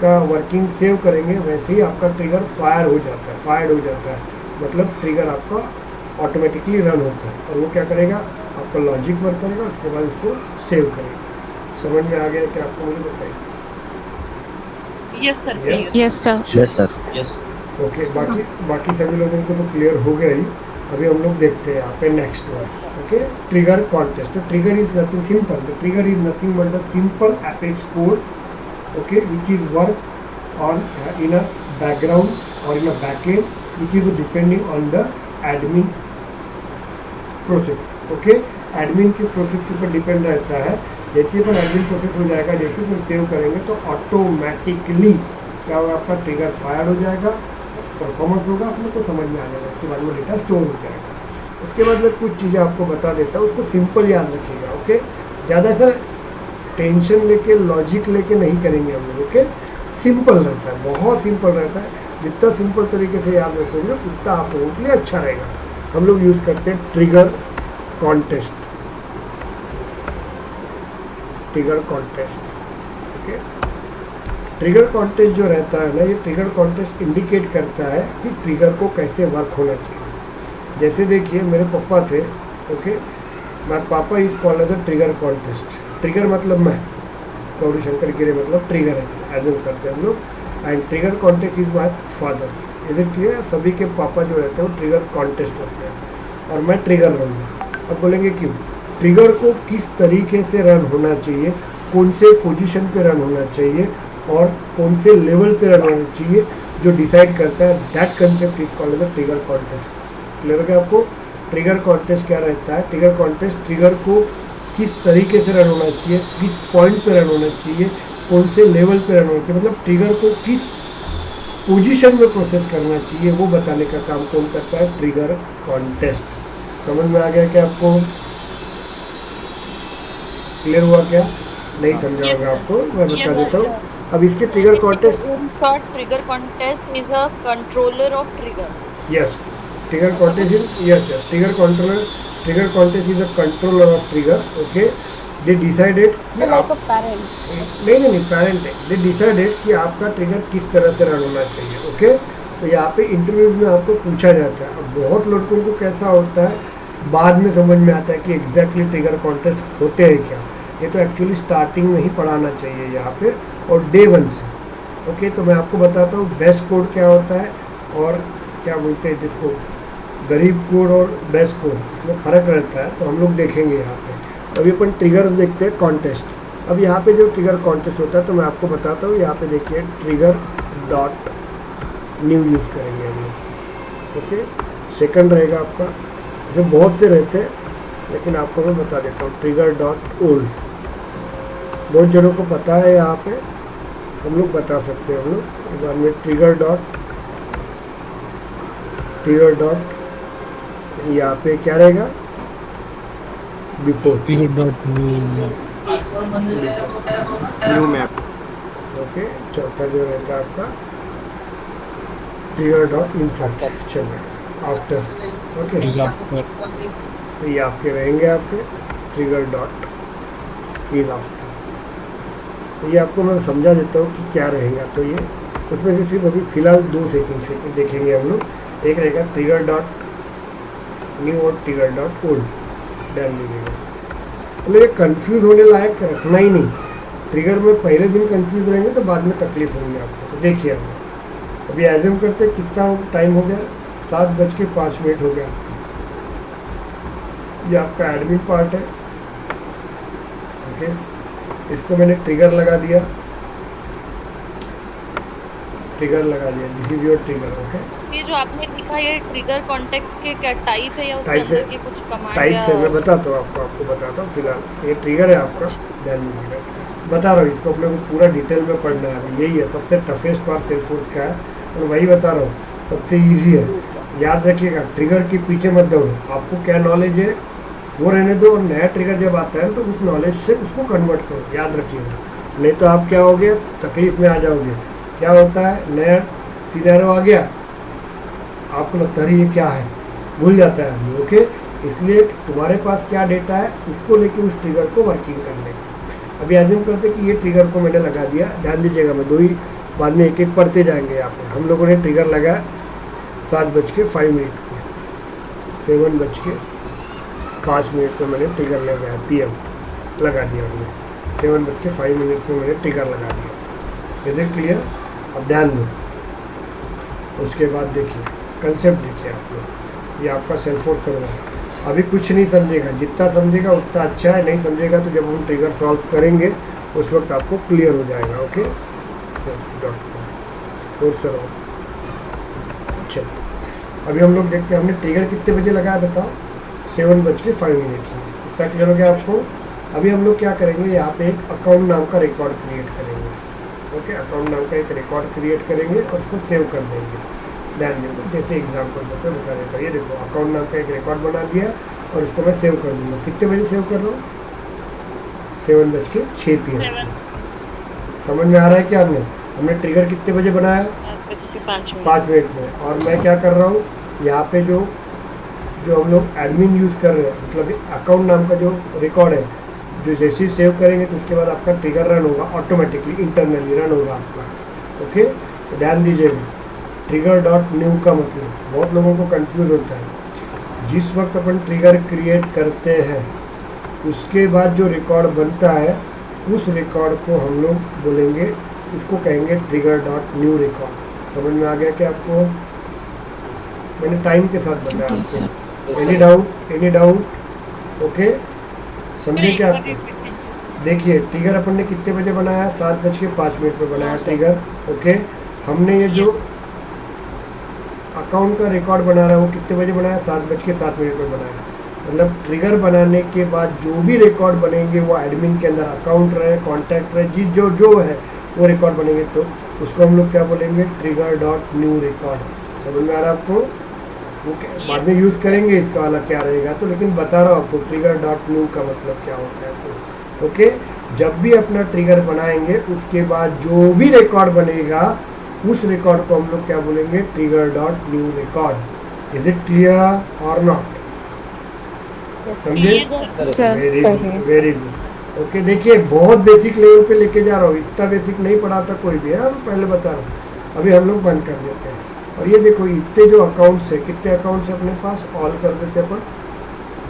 का वर्किंग सेव करेंगे, वैसे ही आपका ट्रिगर फायर हो जाता है, फायर्ड हो जाता है, मतलब ट्रिगर आपका ऑटोमेटिकली रन होता है, और वो क्या करेगा, आपका लॉजिक वर्क करेगा, उसके बाद उसको सेव करेगा। समझ में आ गया क्या आपको? मुझे बताइए। Yes, sir. Yes. Yes, sir. Yes sir. Okay, बाकी सभी लोगों को तो क्लियर हो गया ही। अभी हम लोग देखते हैं यहाँ पे next one. Okay, trigger contest. तो trigger is nothing simple, the trigger is nothing but the simple apex code, okay, which is work on in a background और in a back end, which is depending on the admin process. Okay, admin के process के ऊपर depend रहता है। जैसे अपन admin process हो जाएगा, जैसे अपन सेव करेंगे, तो ऑटोमेटिकली क्या होगा, आपका ट्रिगर फायर हो जाएगा, परफॉर्मेंस होगा, अपने को समझ में आ जाएगा, उसके बाद वो डेटा स्टोर हो जाएगा। उसके बाद मैं कुछ चीज़ें आपको बता देता हूँ, उसको सिंपल याद रखिएगा। ओके, ज़्यादा सर टेंशन लेके, लॉजिक लेके नहीं करेंगे हम लोग। ओके, सिंपल रहता है, बहुत सिंपल रहता है। जितना सिंपल तरीके से याद रखोगे उतना आप लोगों के लिए अच्छा रहेगा। हम लोग यूज़ करते हैं trigger contest, trigger contest. Okay, trigger contest जो रहता है ना, ये ट्रिगर कॉन्टेस्ट इंडिकेट करता है कि ट्रिगर को कैसे वर्क होना चाहिए। जैसे देखिए मेरे पापा थे, ओके, माय पापा is called as a trigger contest. Trigger मतलब मैं, गौरी शंकर गिरे मतलब ट्रिगर है, एज्यूम करते हैं हम लोग। And trigger contest is my father's. Is it clear? सभी के पापा जो रहते हैं वो ट्रिगर कॉन्टेस्ट होते हैं, और मैं ट्रिगर रहूँगा। अब बोलेंगे क्यों? ट्रिगर को किस तरीके से रन होना चाहिए, कौन से पोजीशन पे रन होना चाहिए, और कौन से लेवल पे रन होना चाहिए, जो डिसाइड करता है, that concept is called as a trigger contest. Clear हो गया आपको? ट्रिगर कॉन्टेस्ट क्या रहता है? ट्रिगर कॉन्टेस्ट ट्रिगर को किस तरीके से रन होना चाहिए, किस पॉइंट पे रन होना चाहिए, कौन से लेवल पे रन होना चाहिए, मतलब ट्रिगर को किस पोजीशन में प्रोसेस करना चाहिए, वो बताने का काम कौन करता है? Trigger contest. समझ में आ गया क्या आपको? क्लियर हुआ क्या? नहीं समझा Yes, होगा sir. आपको, मैं बता Yes, देता sir. हूँ। अब इसके trigger contest, In short, trigger contest is a controller of trigger. Yes trigger contest is, yes yes trigger contest is a controller of trigger. Okay, they decided कि आप नहीं पैरेंट है. दे डिसाइडेड कि आपका trigger किस तरह से run होना चाहिए. ओके, तो यहाँ पे इंटरव्यूज में आपको पूछा जाता है. अब बहुत लड़कों को कैसा होता है, बाद में समझ में आता है कि एग्जैक्टली ट्रिगर कॉन्टेस्ट होते हैं क्या. ये तो एक्चुअली स्टार्टिंग में ही पढ़ाना चाहिए यहाँ पे, और डे 1 से. ओके, तो मैं आपको बताता हूँ बेस्ट कोड क्या होता है और क्या बोलते हैं जिसको गरीब कोड और बेस्ट कोड, इसमें फ़र्क रहता है. तो हम लोग देखेंगे यहाँ पे. अभी अपन ट्रिगर्स देखते हैं कॉन्टेस्ट. अब यहाँ पे जो ट्रिगर कॉन्टेस्ट होता है तो मैं आपको बताता हूँ. यहाँ पे देखिए ट्रिगर डॉट न्यू यूज़ करेंगे हम लोग. ओके, सेकंड रहेगा आपका. ऐसे बहुत से रहते हैं लेकिन आपको मैं बता देता हूँ. ट्रिगर डॉट ओल्ड बहुत जनों को पता है, यहाँ पे हम लोग बता सकते हैं. हम लोग बाद में ट्रिगर डॉट यहाँ पे क्या रहेगा, बिफोर न्यू मैप. ओके, चौथा जो रहता है आपका ट्रिगर डॉट इंसर्ट. चलो आफ्टर. ओके, तो ये आपके रहेंगे आपके ट्रिगर डॉट इज आफ्टर. तो ये आपको मैं समझा देता हूँ कि क्या रहेगा. तो ये उसमें से सिर्फ अभी फ़िलहाल 2 सेकंड देखेंगे हम लोग. एक रहेगा ट्रिगर डॉट न्यू और ट्रिगर डॉट ओल्ड. ध्यान दीजिएगा, तो ये कंफ्यूज होने लायक रखना ही नहीं. ट्रिगर में पहले दिन कंफ्यूज रहेंगे तो बाद में तकलीफ होगी आपको. तो देखिए अभी एज्यूम करते हैं कितना टाइम हो गया, 7:05 हो गया. ये आपका एडमिन पार्ट है. ओके, इसको मैंने ट्रिगर लगा दिया. This is your trigger. Okay, ये जो आपने लिखा ये ट्रिगर कॉन्टेक्स्ट के क्या टाइप है या उसके टाइप से अंदर के कुछ कमांड टाइप या से मैं बताता हूँ आपको बताता हूँ. फिलहाल ये ट्रिगर है आपका. ध्यान दीजिएगा, बता रहा हूँ. इसको अपने को पूरा डिटेल में पढ़ना है. अभी यही है सबसे टफेस्ट पार्ट सेल्सफोर्स का है, और वही बता रहा हूँ. सबसे ईजी है. याद रखिएगा, ट्रिगर के पीछे मत दौड़ो. आपको क्या नॉलेज है वो रहने दो, और नया ट्रिगर जब आता है तो उस नॉलेज से उसको कन्वर्ट करो. याद रखिएगा, नहीं तो आप क्या होगे, तकलीफ में आ जाओगे. क्या होता है, नया सिनेरियो आ गया, आपको लगता है ये क्या है, भूल जाता है आदमी. ओके, इसलिए तुम्हारे पास क्या डेटा है उसको लेके उस ट्रिगर को वर्किंग करने का. अभी एज्यूम करते कि ये ट्रिगर को मैंने लगा दिया. ध्यान दीजिएगा, मैं 2 ही बाद में एक पढ़ते जाएंगे. यहाँ पे हम लोगों ने ट्रिगर लगाया 7:05 पे, 7:05 पे मैंने ट्रिगर लगाया. PM लगा दिया हमने. 7:05 में मैंने ट्रिगर लगा दिया. Is it clear? अब ध्यान दो. उसके बाद देखिए कंसेप्ट देखिए आप लोग. ये आपका सेल्सफोर्स सर्वर है. अभी कुछ नहीं समझेगा, जितना समझेगा उतना अच्छा है. नहीं समझेगा तो जब हम ट्रिगर सॉल्व करेंगे उस वक्त आपको क्लियर हो जाएगा. Okay, server. अच्छा, अभी हम लोग देखते हैं हमने ट्रिगर कितने बजे लगाया बताओ. 7:05 में. इतना क्लियर हो गया आपको. अभी हम लोग क्या करेंगे, यहाँ पे एक अकाउंट नाम का रिकॉर्ड क्रिएट करेंगे. ओके, अकाउंट नाम का एक रिकॉर्ड क्रिएट करेंगे और उसको सेव कर देंगे. ध्यान देंगे, जैसे एग्जाम्पल तो मैं बता देता हूँ. ये देखो अकाउंट नाम का एक रिकॉर्ड बना दिया और इसको मैं सेव कर दूँगा. कितने बजे सेव कर रहा हूँ, 7:06 PM. समझ में आ रहा है क्या? हमने ट्रिगर कितने बजे बनाया, 5 मिनट में. और मैं क्या कर रहा हूँ, यहाँ पे जो हम लोग एडमिन यूज़ कर रहे हैं, मतलब अकाउंट नाम का जो रिकॉर्ड है, जो जैसे ही सेव करेंगे तो उसके बाद आपका ट्रिगर रन होगा, ऑटोमेटिकली इंटरनली रन होगा आपका. ओके, तो ध्यान दीजिएगा. ट्रिगर डॉट न्यू का मतलब बहुत लोगों को कंफ्यूज होता है. जिस वक्त अपन ट्रिगर क्रिएट करते हैं उसके बाद जो रिकॉर्ड बनता है उस रिकॉर्ड को हम लोग बोलेंगे, इसको कहेंगे ट्रिगर डॉट न्यू रिकॉर्ड. समझ में आ गया क्या आपको? मैंने टाइम के साथ बताया आपको. Any doubt? ओके, समझे क्या आपको? देखिए ट्रिगर अपन ने कितने बजे बनाया, 7:05 पे बनाया ट्रिगर. ओके, हमने ये जो अकाउंट का रिकॉर्ड बना रहा है वो कितने बजे बनाया, 7:07 पे बनाया. मतलब ट्रिगर बनाने के बाद जो भी रिकॉर्ड बनेंगे वो एडमिन के अंदर अकाउंट रहे, कॉन्टैक्ट रहे, जो है वो रिकॉर्ड बनेंगे तो उसको हम लोग क्या बोलेंगे, ट्रिगर डॉट न्यू रिकॉर्ड. समझ में आ रहा है आपको? वो बाद में यूज़ करेंगे इसका अलग क्या रहेगा तो, लेकिन बता रहा हूँ आपको ट्रिगर डॉट न्यू का मतलब क्या होता है. तो ओके, जब भी अपना ट्रिगर बनाएंगे उसके बाद जो भी रिकॉर्ड बनेगा उस रिकॉर्ड को हम लोग क्या बोलेंगे, trigger dot new record. Is it clear और नॉट? समझे? Sir very good. ओके, देखिए बहुत बेसिक लेवल पे लेके जा रहा हूँ, इतना बेसिक नहीं पढ़ाता कोई भी है, मैं पहले बता रहा हूँ। अभी हम लोग बंद कर देते हैं और ये देखो इतने जो अकाउंट्स है, कितने अकाउंट्स है अपने पास, ऑल कर देते हैं अपन,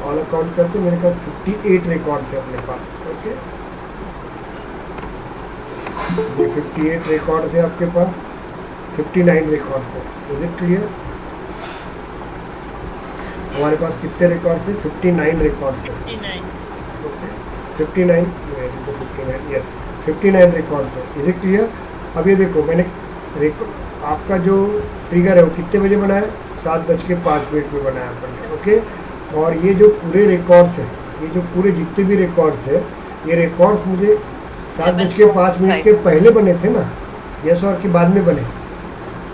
ऑल अकाउंट्स करते हैं। मेरे पास 58 रिकॉर्ड्स है अपने पास। ओके, ये 58 रिकॉर्ड्स है आपके पास, 59 रिकॉर्ड्स है। Is it clear? हमारे पास कितने रिकॉर्ड्स है? 59 रिकॉर्ड्स है। 59, 59, यस 59 रिकॉर्ड्स है। Is it clear? अब ये देखो मैंने आपका जो ट्रिगर है वो कितने बजे बनाया? 7:05 में बनाया अपन। ओके, और ये जो पूरे रिकॉर्ड्स है, ये जो पूरे जितने भी रिकॉर्ड्स है, ये रिकॉर्ड्स मुझे 7:05 के पहले बने थे ना? यस, और कि बाद में बने?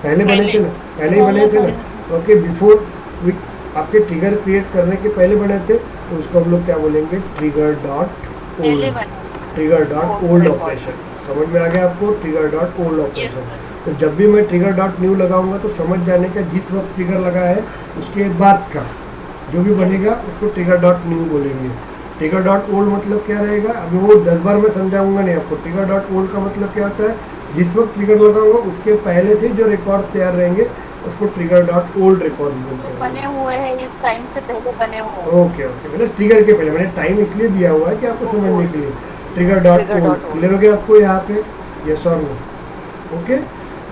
पहले बने थे ना? पहले ही बने थे ना? ओके, बिफोर आपके ट्रिगर क्रिएट करने के पहले बने थे, तो उसको हम लोग क्या बोलेंगे, trigger dot old, trigger dot old operation. समझ में आ गया आपको? Trigger dot old operation. तो जब भी मैं ट्रिगर डॉट न्यू लगाऊंगा तो समझ जाने का जिस वक्त ट्रिगर लगा है उसके बाद का जो भी बनेगा उसको ट्रिगर डॉट न्यू बोलेंगे। ट्रिगर डॉट ओल्ड मतलब क्या रहेगा, अभी वो 10 बार मैं समझाऊंगा नहीं आपको। ट्रिगर डॉट ओल्ड का मतलब क्या होता है, जिस वक्त ट्रिगर लगाऊंगा उसके पहले से जो रिकॉर्ड्स तैयार रहेंगे उसको ट्रिगर डॉट ओल्ड रिकॉर्ड्स बोलते हैं। बने हुए हैं इस टाइम से पहले बने हुए हैं। ओके ओके, मतलब ट्रिगर के पहले, मैंने टाइम इसलिए दिया हुआ है कि आपको समझने के लिए। ट्रिगर डॉट ओल्ड क्लियर हो गया आपको यहाँ पे? यस और नो? ओके,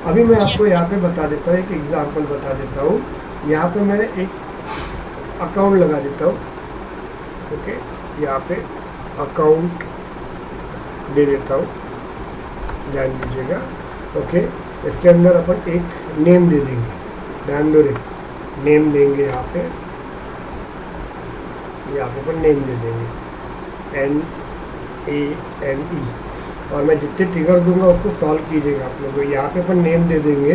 अभी मैं आपको यहाँ पे बता देता हूँ, एक एग्जांपल बता देता हूँ। यहाँ पे मैं एक अकाउंट लगा देता हूँ। ओके, यहाँ पे अकाउंट दे देता हूँ, ध्यान दीजिएगा। ओके, इसके अंदर अपन एक नेम दे देंगे, ध्यान दो रे, नेम देंगे यहाँ पे अपन नेम दे देंगे NANE, और मैं जितने ट्रिगर दूंगा उसको सॉल्व कीजिएगा आप लोगों को। यहाँ पे अपन नेम दे देंगे,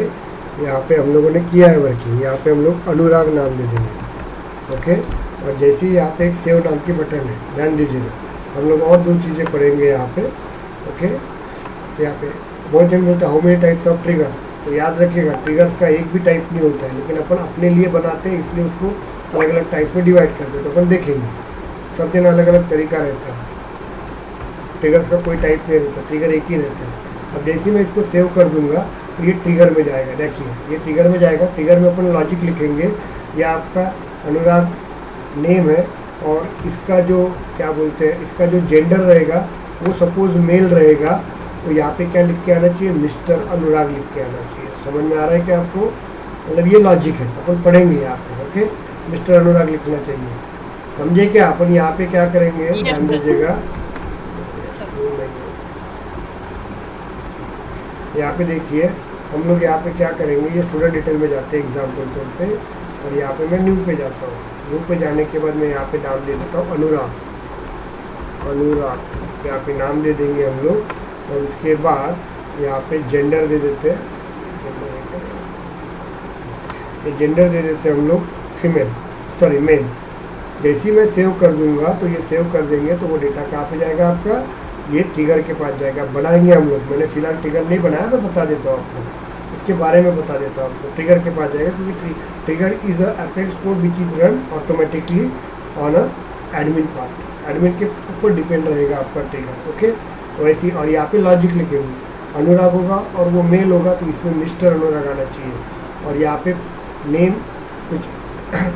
यहाँ पे हम लोगों ने किया है वर्किंग, यहाँ पे हम लोग अनुराग नाम दे देंगे। ओके, और जैसे ही यहाँ पे एक सेव नाम की बटन है, ध्यान दीजिएगा। हम लोग और दो चीज़ें पढ़ेंगे यहाँ पे। ओके, यहाँ पे बहुत जन बोलते हैं how many types of trigger, तो याद रखिएगा ट्रिगर्स का एक भी टाइप नहीं होता है, लेकिन अपन अपने लिए बनाते हैं इसलिए उसको अलग अलग टाइप में डिवाइड करते हैं। तो अपन देखेंगे सब जन अलग अलग तरीका रहता है, ट्रिगर्स का कोई टाइप नहीं रहता, ट्रिगर एक ही रहता है। अब जैसे मैं इसको सेव कर दूंगा तो ये ट्रिगर में जाएगा। देखिए ये ट्रिगर में जाएगा, ट्रिगर में अपन लॉजिक लिखेंगे। ये आपका अनुराग नेम है और इसका जो क्या बोलते हैं, इसका जो जेंडर रहेगा वो सपोज मेल रहेगा, तो यहाँ पे क्या लिख के आना चाहिए, मिस्टर अनुराग लिख के आना चाहिए। समझ में आ रहा है क्या आपको? मतलब ये लॉजिक है, अपन पढ़ेंगे यहाँ पे। ओके, मिस्टर अनुराग लिखना चाहिए, समझे क्या? अपन यहाँ पे क्या करेंगे, ध्यान दीजिएगा। यहाँ पे देखिए हम लोग यहाँ पे क्या करेंगे, ये स्टूडेंट डिटेल में जाते हैं एग्जाम्पल तौर पे, और यहाँ पे मैं न्यू पे जाता हूँ। न्यू पे जाने के बाद मैं यहाँ पे नाम दे देता हूँ अनुराग, अनुराग यहाँ पे नाम दे देंगे हम लोग। और उसके बाद यहाँ पे जेंडर दे देते हैं, ये जेंडर दे देते हैं हम लोग फीमेल, सॉरी मेल। जैसे ही मैं सेव कर दूंगा तो ये सेव कर देंगे तो वो डेटा कहाँ पे जाएगा आपका, ये ट्रिगर के पास जाएगा। बनाएंगे हम लोग, मैंने फिलहाल ट्रिगर नहीं बनाया, मैं बता देता हूँ आपको, इसके बारे में बता देता हूँ आपको। ट्रिगर के पास जाएगा क्योंकि trigger is a apex code which is run automatically on a admin part, admin के ऊपर डिपेंड रहेगा आपका ट्रिगर। ओके, वैसे और यहाँ पे लॉजिक लिखेंगे, अनुराग होगा और वो मेल होगा तो इसमें मिस्टर अनुराग आना चाहिए। और यहाँ पे नेम कुछ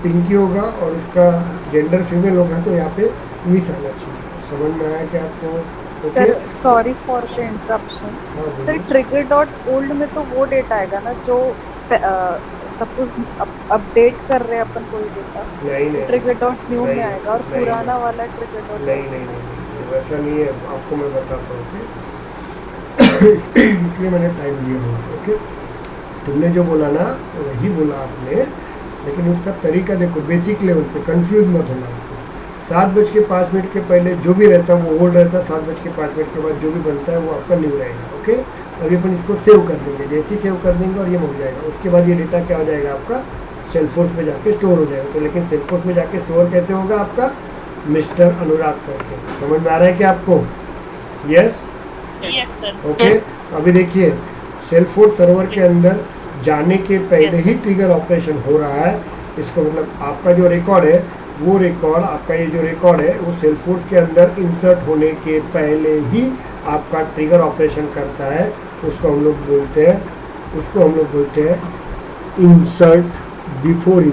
पिंकी होगा और इसका जेंडर फीमेल होगा तो यहाँ पे मिस आना चाहिए। समझ में आया क्या आपको? Sir sorry for the interruption sir, trigger dot old में तो वो डेटा आएगा ना जो सपोज अपडेट कर रहे हैं अपन कोई डेटा, नहीं ट्रिगर डॉट न्यू में नहीं, आएगा, और नहीं, पुराना वाला ट्रिगर डॉट नहीं, वैसा नहीं है, आपको मैं बताता हूँ। ओके, इसलिए मैंने टाइम दिया हुआ। ओके, तुमने जो बोला ना वही बोला आपने, लेकिन उसका तरीका देखो, बेसिक लेवल पे कंफ्यूज मत होना आपको। 7:05 के पहले जो भी रहता है वो ओल्ड रहता है, 7:05 के बाद जो भी बनता है वो आपका न्यू रहेगा। ओके, अभी अपन इसको सेव कर देंगे, जैसे ही सेव कर देंगे और ये हो जाएगा, उसके बाद ये डेटा क्या हो जाएगा आपका, सेल्फोर्स में जाके स्टोर हो जाएगा। तो लेकिन सेल्फोर्स में जाके स्टोर कैसे होगा आपका, मिस्टर अनुराग करके। समझ में आ रहा है क्या आपको? Yes yes sir. ओके। अभी देखिए सेल्फोर्स सर्वर के अंदर जाने के पहले ही ट्रिगर ऑपरेशन हो रहा है। इसको मतलब आपका जो रिकॉर्ड है वो रिकॉर्ड, आपका ये जो रिकॉर्ड है वो सेल्फोर्स के अंदर इंसर्ट होने के पहले ही आपका ट्रिगर ऑपरेशन करता है। उसको हम लोग बोलते हैं इंसर्ट, बिफोर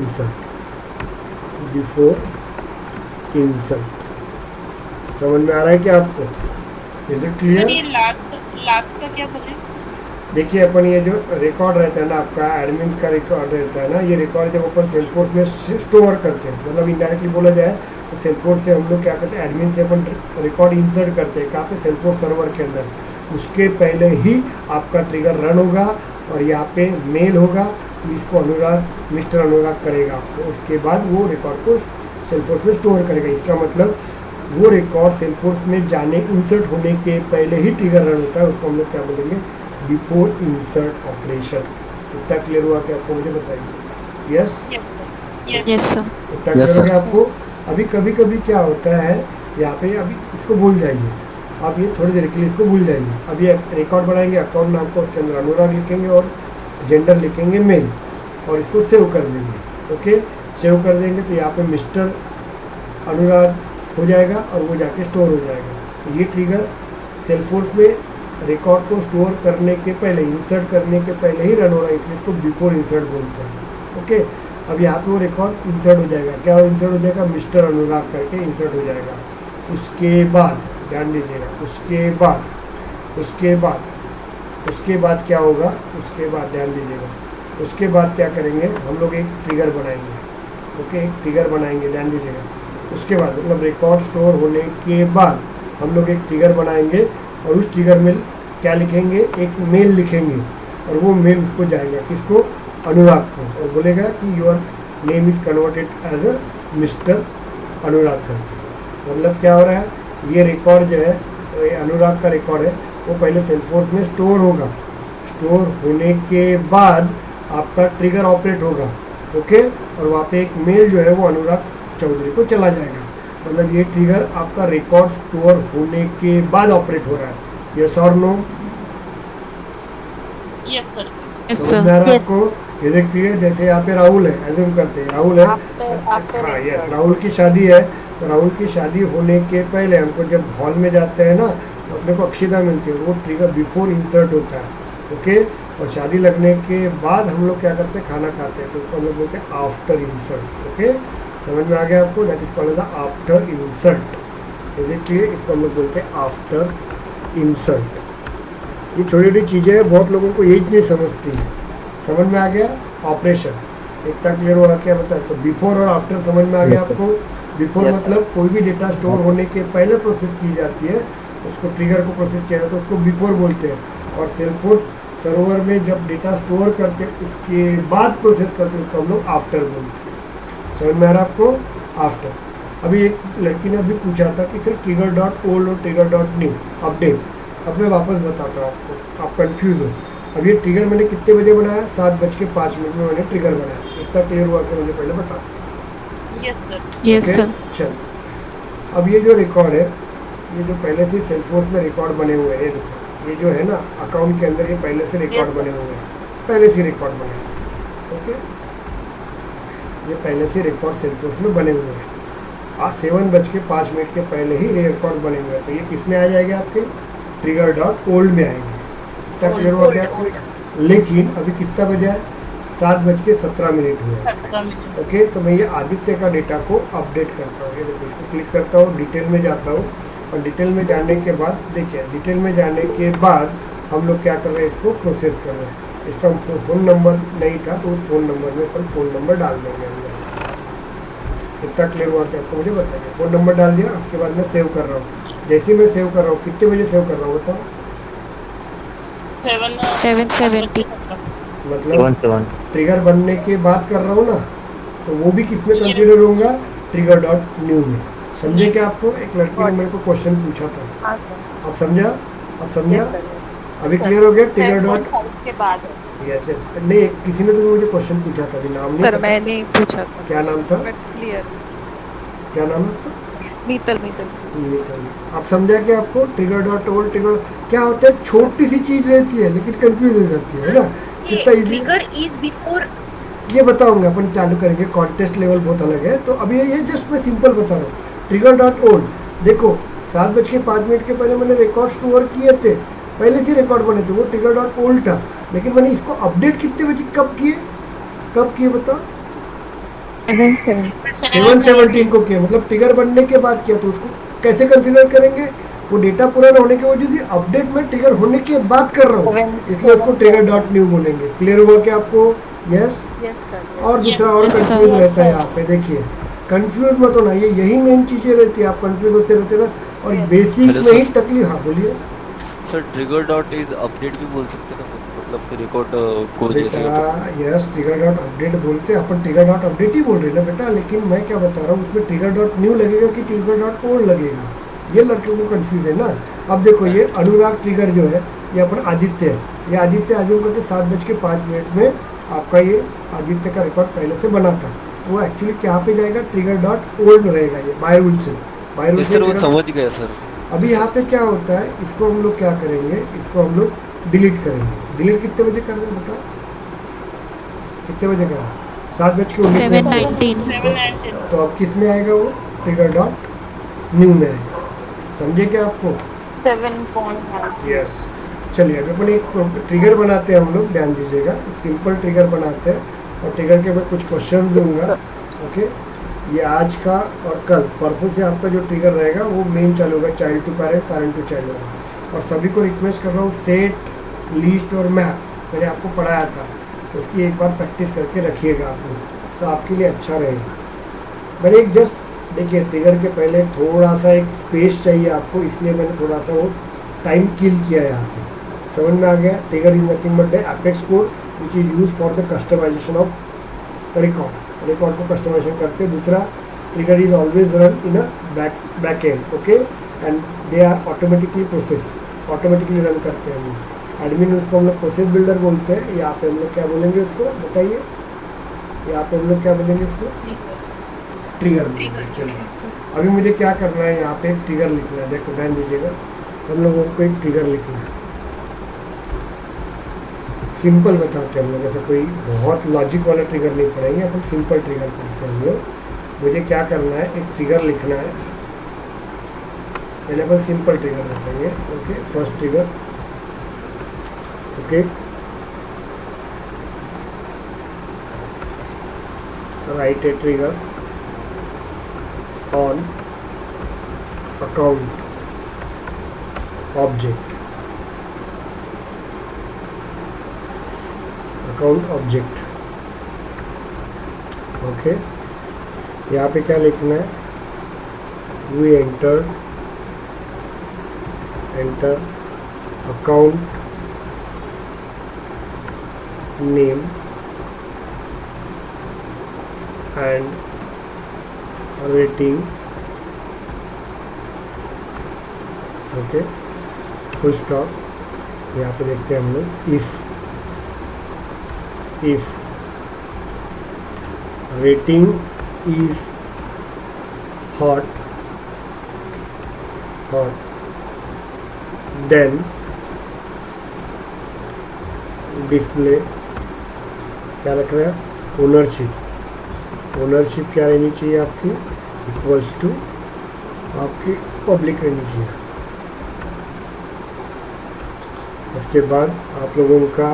इंसर्ट। समझ में आ रहा है क्या आपको? इज इट सर ये क्लियर? लास्ट का क्या बोले? देखिए अपन ये जो रिकॉर्ड रहता है ना, आपका एडमिन का रिकॉर्ड रहता है ना, ये रिकॉर्ड जब अपन सेल्फोर्स में स्टोर करते हैं, मतलब इनडायरेक्टली बोला जाए तो सेल्फोर्स से हम लोग क्या करते हैं, एडमिन से अपन रिकॉर्ड इंसर्ट करते हैं कहाँ पे, सेल्फोर्स सर्वर के अंदर। उसके पहले ही आपका ट्रिगर रन होगा और यहाँ पे मेल होगा कि इसको मिस्टर अनुराग करेगा आपको। उसके बाद वो रिकॉर्ड को सेल्फोर्स में स्टोर करेगा। इसका मतलब वो रिकॉर्ड सेल्फोर्स में जाने, इंसर्ट होने के पहले ही ट्रिगर रन होता है। उसको हम लोग क्या बोलेंगे, बिफोर इंसर्ट ऑपरेशन। इतना क्लियर हुआ कि आपको? मुझे बताइए। Yes yes sir. Yes sir. इतना क्लियर हो गया आपको? अभी कभी कभी क्या होता है यहाँ पे, अभी इसको भूल जाइए आप, ये थोड़ी देर के लिए इसको भूल जाइए। अभी रिकॉर्ड बनाएंगे, अकाउंट नाम को उसके अंदर अनुराग लिखेंगे और जेंडर लिखेंगे मेल, और इसको सेव कर देंगे। ओके, सेव कर देंगे तो यहाँ पे मिस्टर अनुराग हो जाएगा और वो जाके स्टोर हो जाएगा। तो ये ट्रिगर सेल्फोर्स में रिकॉर्ड को स्टोर करने के पहले, इंसर्ट करने के पहले ही रन हो रहा है, इसलिए इसको बिफोर इंसर्ट बोलते हैं। ओके, अब यहाँ पे वो रिकॉर्ड इंसर्ट हो जाएगा। क्या इंसर्ट हो जाएगा? मिस्टर अनुराग करके इंसर्ट हो जाएगा। उसके बाद ध्यान दीजिएगा, उसके बाद क्या होगा? उसके बाद ध्यान दीजिएगा, उसके बाद क्या करेंगे हम लोग, एक ट्रिगर बनाएंगे। ओके, एक ट्रिगर बनाएंगे, ध्यान दीजिएगा। उसके बाद मतलब रिकॉर्ड स्टोर होने के बाद हम लोग एक ट्रिगर बनाएंगे और उस ट्रिगर में क्या लिखेंगे, एक मेल लिखेंगे, और वो मेल उसको जाएगा, किसको? अनुराग को, और बोलेगा कि your name is converted as a mister Anurag करके। मतलब क्या हो रहा है, ये रिकॉर्ड जो है, ये अनुराग का रिकॉर्ड है, वो पहले सेल्फोर्स में स्टोर होगा। स्टोर होने के बाद आपका ट्रिगर ऑपरेट होगा। ओके, और वहाँ पे एक मेल जो है वो अनुराग चौधरी को चला जाएगा। मतलब ये ट्रिगर आपका रिकॉर्ड स्टोर होने के बाद ऑपरेट हो रहा है। यस और नो? Yes sir. समझ में आ रहा है आपको? Is it clear? जैसे यहाँ पे राहुल है, एज्यूम करते हैं राहुल है, हाँ यस, राहुल की शादी है। तो राहुल की शादी होने के पहले हमको जब हॉल में जाते हैं ना, तो अपने को अक्षिता मिलती है, वो ट्रिगर बिफोर इंसर्ट होता है। ओके, और शादी लगने के बाद हम लोग क्या करते हैं, खाना खाते हैं, तो उसको हम लोग बोलते हैं आफ्टर इंसर्ट। ओके, समझ में आ गया आपको? That is called the after insert. Is it clear? इसको हम लोग बोलते हैं आफ्टर इंसर्ट। ये छोटी छोटी चीज़ें हैं, बहुत लोगों को यही नहीं समझती है। समझ में आ गया? ऑपरेशन इतना क्लियर हुआ क्या बताए? तो बिफोर और आफ्टर समझ में आ गया आपको? बिफोर Yes, मतलब कोई भी डेटा स्टोर होने के पहले प्रोसेस की जाती है, उसको ट्रिगर को प्रोसेस किया जाता है, उसको बिफोर बोलते हैं। और सेल्फोर्स सर्वर में जब डेटा स्टोर करते हैं उसके बाद प्रोसेस करते हैं, उसको हम लोग आफ्टर बोलते हैं। समझ में आ रहा आपको? आफ्टर। अभी एक लड़की ने अभी पूछा था कि सर ट्रिगर डॉट ओल्ड और ट्रिगर डॉट न्यू अपडेट। अब मैं वापस बताता हूँ आपको, आप कंफ्यूज हो। अब ये ट्रिगर मैंने कितने बजे बनाया? 7:05 में मैंने ट्रिगर बनाया। इतना क्लियर हुआ कि मुझे पहले बता। Yes sir. Yes okay? Sir. चल, अब ये जो रिकॉर्ड है, ये जो पहले से सेल्फोर्स में रिकॉर्ड बने हुए हैं, ये देखो, ये जो है ना अकाउंट के अंदर, ये पहले से रिकॉर्ड बने हुए हैं, पहले से रिकॉर्ड बने हुए हैं। ओके, ये पहले से रिकॉर्ड सेल्फोर्स में बने हुए हैं। आज 7:05 के पहले ही रिकॉर्ड बने हुए हैं, तो ये किस में आ जाएंगे? आपके ट्रिगर डॉट ओल्ड में आएंगे। इतना क्लियर हुआ क्या आपको? लेकिन अभी कितना बजा है? 7:17 हुए हैं। 17 मिनट। ओके, तो मैं ये आदित्य का डेटा को अपडेट करता हूँ। ये देखो, इसको क्लिक करता हूँ, डिटेल में जाता हूँ, और डिटेल में जाने के बाद देखिए, डिटेल में जाने के बाद हम लोग क्या कर रहे हैं, इसको प्रोसेस कर रहे हैं। इसका फ़ोन नंबर नहीं था तो उस फ़ोन नंबर में पर फ़ोन नंबर डाल देंगे हम लोग। इतना क्लियर हुआ कि आपको? मुझे बताइए। फ़ोन नंबर डाल दिया, उसके बाद मैं सेव कर रहा हूँ। जैसे मैं सेव कर रहा हूँ, कितने बजे सेव कर रहा हूँ बताओ? 770 मतलब ट्रिगर बनने के बाद कर रहा हूँ ना, तो वो भी किस में कंसिडर होगा? ट्रिगर डॉट न्यू में। समझे क्या आपको? एक लड़की ने मेरे को क्वेश्चन पूछा था, हाँ सर। आप समझा? आप समझा? Yes sir. अभी क्लियर हो गया? ट्रिगर डॉट, 7.5 के बाद है। Yes yes. नहीं, किसी ने तो मुझे क्वेश्चन पूछा था, अभी नाम नहीं सर पता। मैंने पूछा था। क्या नाम था? But clear. क्या नाम है आपका? मीतल मीतल ये चलिए आप समझा कि आपको ट्रिगर डॉट ओल्ड ट्रिगर क्या होता है, छोटी सी चीज रहती है लेकिन कंफ्यूज हो जाती है ना, कितना इजी। ट्रिगर इज बिफोर ये बताऊंगा, अपन चालू करेंगे, कॉन्टेस्ट लेवल बहुत अलग है। तो अभी ये जस्ट मैं सिंपल बता रहा हूँ। ट्रिगर डॉट ओल्ड, देखो 7:05 के पहले मैंने रिकॉर्ड स्टोर किए थे, पहले से रिकॉर्ड बने थे, वो ट्रिगर डॉट ओल्ड था। लेकिन मैंने इसको अपडेट कितने बजे कब किए बताओ? 7:17 को किया, मतलब ट्रिगर बनने के बाद किया। तो उसको कैसे कंसिडर करेंगे? वो डेटा पूरा न होने की वजह से अपडेट में ट्रिगर होने के बाद कर रहा हूँ, इसलिए उसको ट्रिगर डॉट न्यू बोलेंगे। क्लियर हुआ क्या आपको? यस। Yes sir. और दूसरा और कंफ्यूज रहता है यहाँ पे, देखिए कंफ्यूज मत होना, ये यही मेन चीजें रहती है, आप कंफ्यूज होते रहते ना, और बेसिक हेलो में ही सर। तकलीफ। हाँ बोलिए sir trigger dot is update भी बोल सकते हैं ना, मतलब कि रिकॉर्ड को जैसे बेटा। यस, ट्रिगर डॉट अपडेट बोलते हैं अपन, ट्रिगर डॉट अपडेट ही बोल रहे हैं ना बेटा। लेकिन मैं क्या बता रहा हूँ, उसमें ट्रिगर डॉट न्यू लगेगा कि ट्रिगर डॉट ओल्ड लगेगा, ये लड़कों को कंफ्यूज है ना। अब देखो ये अनुराग ट्रिगर जो है, ये अपन आदित्य है, ये आदित्य आजम करते 7:05 में आपका ये आदित्य का रिकॉर्ड पहले से बना था। तो वो एक्चुअली क्या पे जाएगा? ट्रिगर डॉट ओल्ड रहेगा, ये बाय रूल से। बाय रूल सर वो से समझ गया सर। अभी यहाँ पे क्या होता है, इसको हम लोग क्या करेंगे, इसको हम लोग डिलीट करेंगे। डिलीट कितने बजे कर रहे हैं बताओ? कितने बजे कर रहे हैं? 7:19। तो अब किस में आएगा वो? ट्रिगर डॉट न्यू में आएगा। समझे क्या आपको? 7.9। यस। चलिए अभी अपन एक ट्रिगर बनाते हैं हम लोग, ध्यान दीजिएगा। सिंपल ट्रिगर बनाते हैं और ट्रिगर के मैं कुछ क्वेश्चन दूंगा। ओके, ये आज का और कल परसों से आपका जो ट्रिगर रहेगा वो मेन चालू होगा, child to parent, parent to child होगा। और सभी को रिक्वेस्ट कर रहा हूँ, सेट, लिस्ट और मैप मैंने आपको पढ़ाया था, उसकी एक बार प्रैक्टिस करके रखिएगा आप लोग, तो आपके लिए अच्छा रहेगा। मैंने एक जस्ट देखिए, ट्रिगर के पहले थोड़ा सा एक स्पेस चाहिए आपको, इसलिए मैंने थोड़ा सा वो टाइम किल किया है यहाँ पे। समझ में आ गया? Trigger is nothing but the apex code which is use for the customization of record. Record को कस्टमाइजेशन करते हैं। दूसरा, trigger is always run in a back end, okay, and they are automatically process, automatically run करते हैं हम लोग। Admin उसको हम लोग प्रोसेस बिल्डर बोलते हैं। यहाँ पे हम लोग क्या बोलेंगे उसको बताइए? यहाँ पे हम लोग क्या बोलेंगे इसको? ट्रिगर बोलेंगे। चलिए अभी मुझे क्या करना है, यहाँ पे एक ट्रिगर लिखना है। देखो ध्यान दीजिएगा, हम लोगों को एक ट्रिगर लिखना है। सिंपल बताते हैं हम लोग, ऐसा कोई बहुत लॉजिक वाला ट्रिगर नहीं पढ़ेंगे, अपन सिंपल ट्रिगर करते हैं हम लोग। मुझे क्या करना है, एक ट्रिगर लिखना है। पहले अपन सिंपल ट्रिगर लिखेंगे। Okay, first trigger, okay, write a trigger on account object, account object. Okay, यहाँ पे क्या लिखना है? We enter account name and rating, okay, full stop. यहाँ पे देखते हैं हम लोग, if rating is hot then display क्या रख रहा है? ओनरशिप क्या रहनी चाहिए आपकी? इक्वल्स टू आपकी पब्लिक रहनी चाहिए। उसके बाद आप लोगों का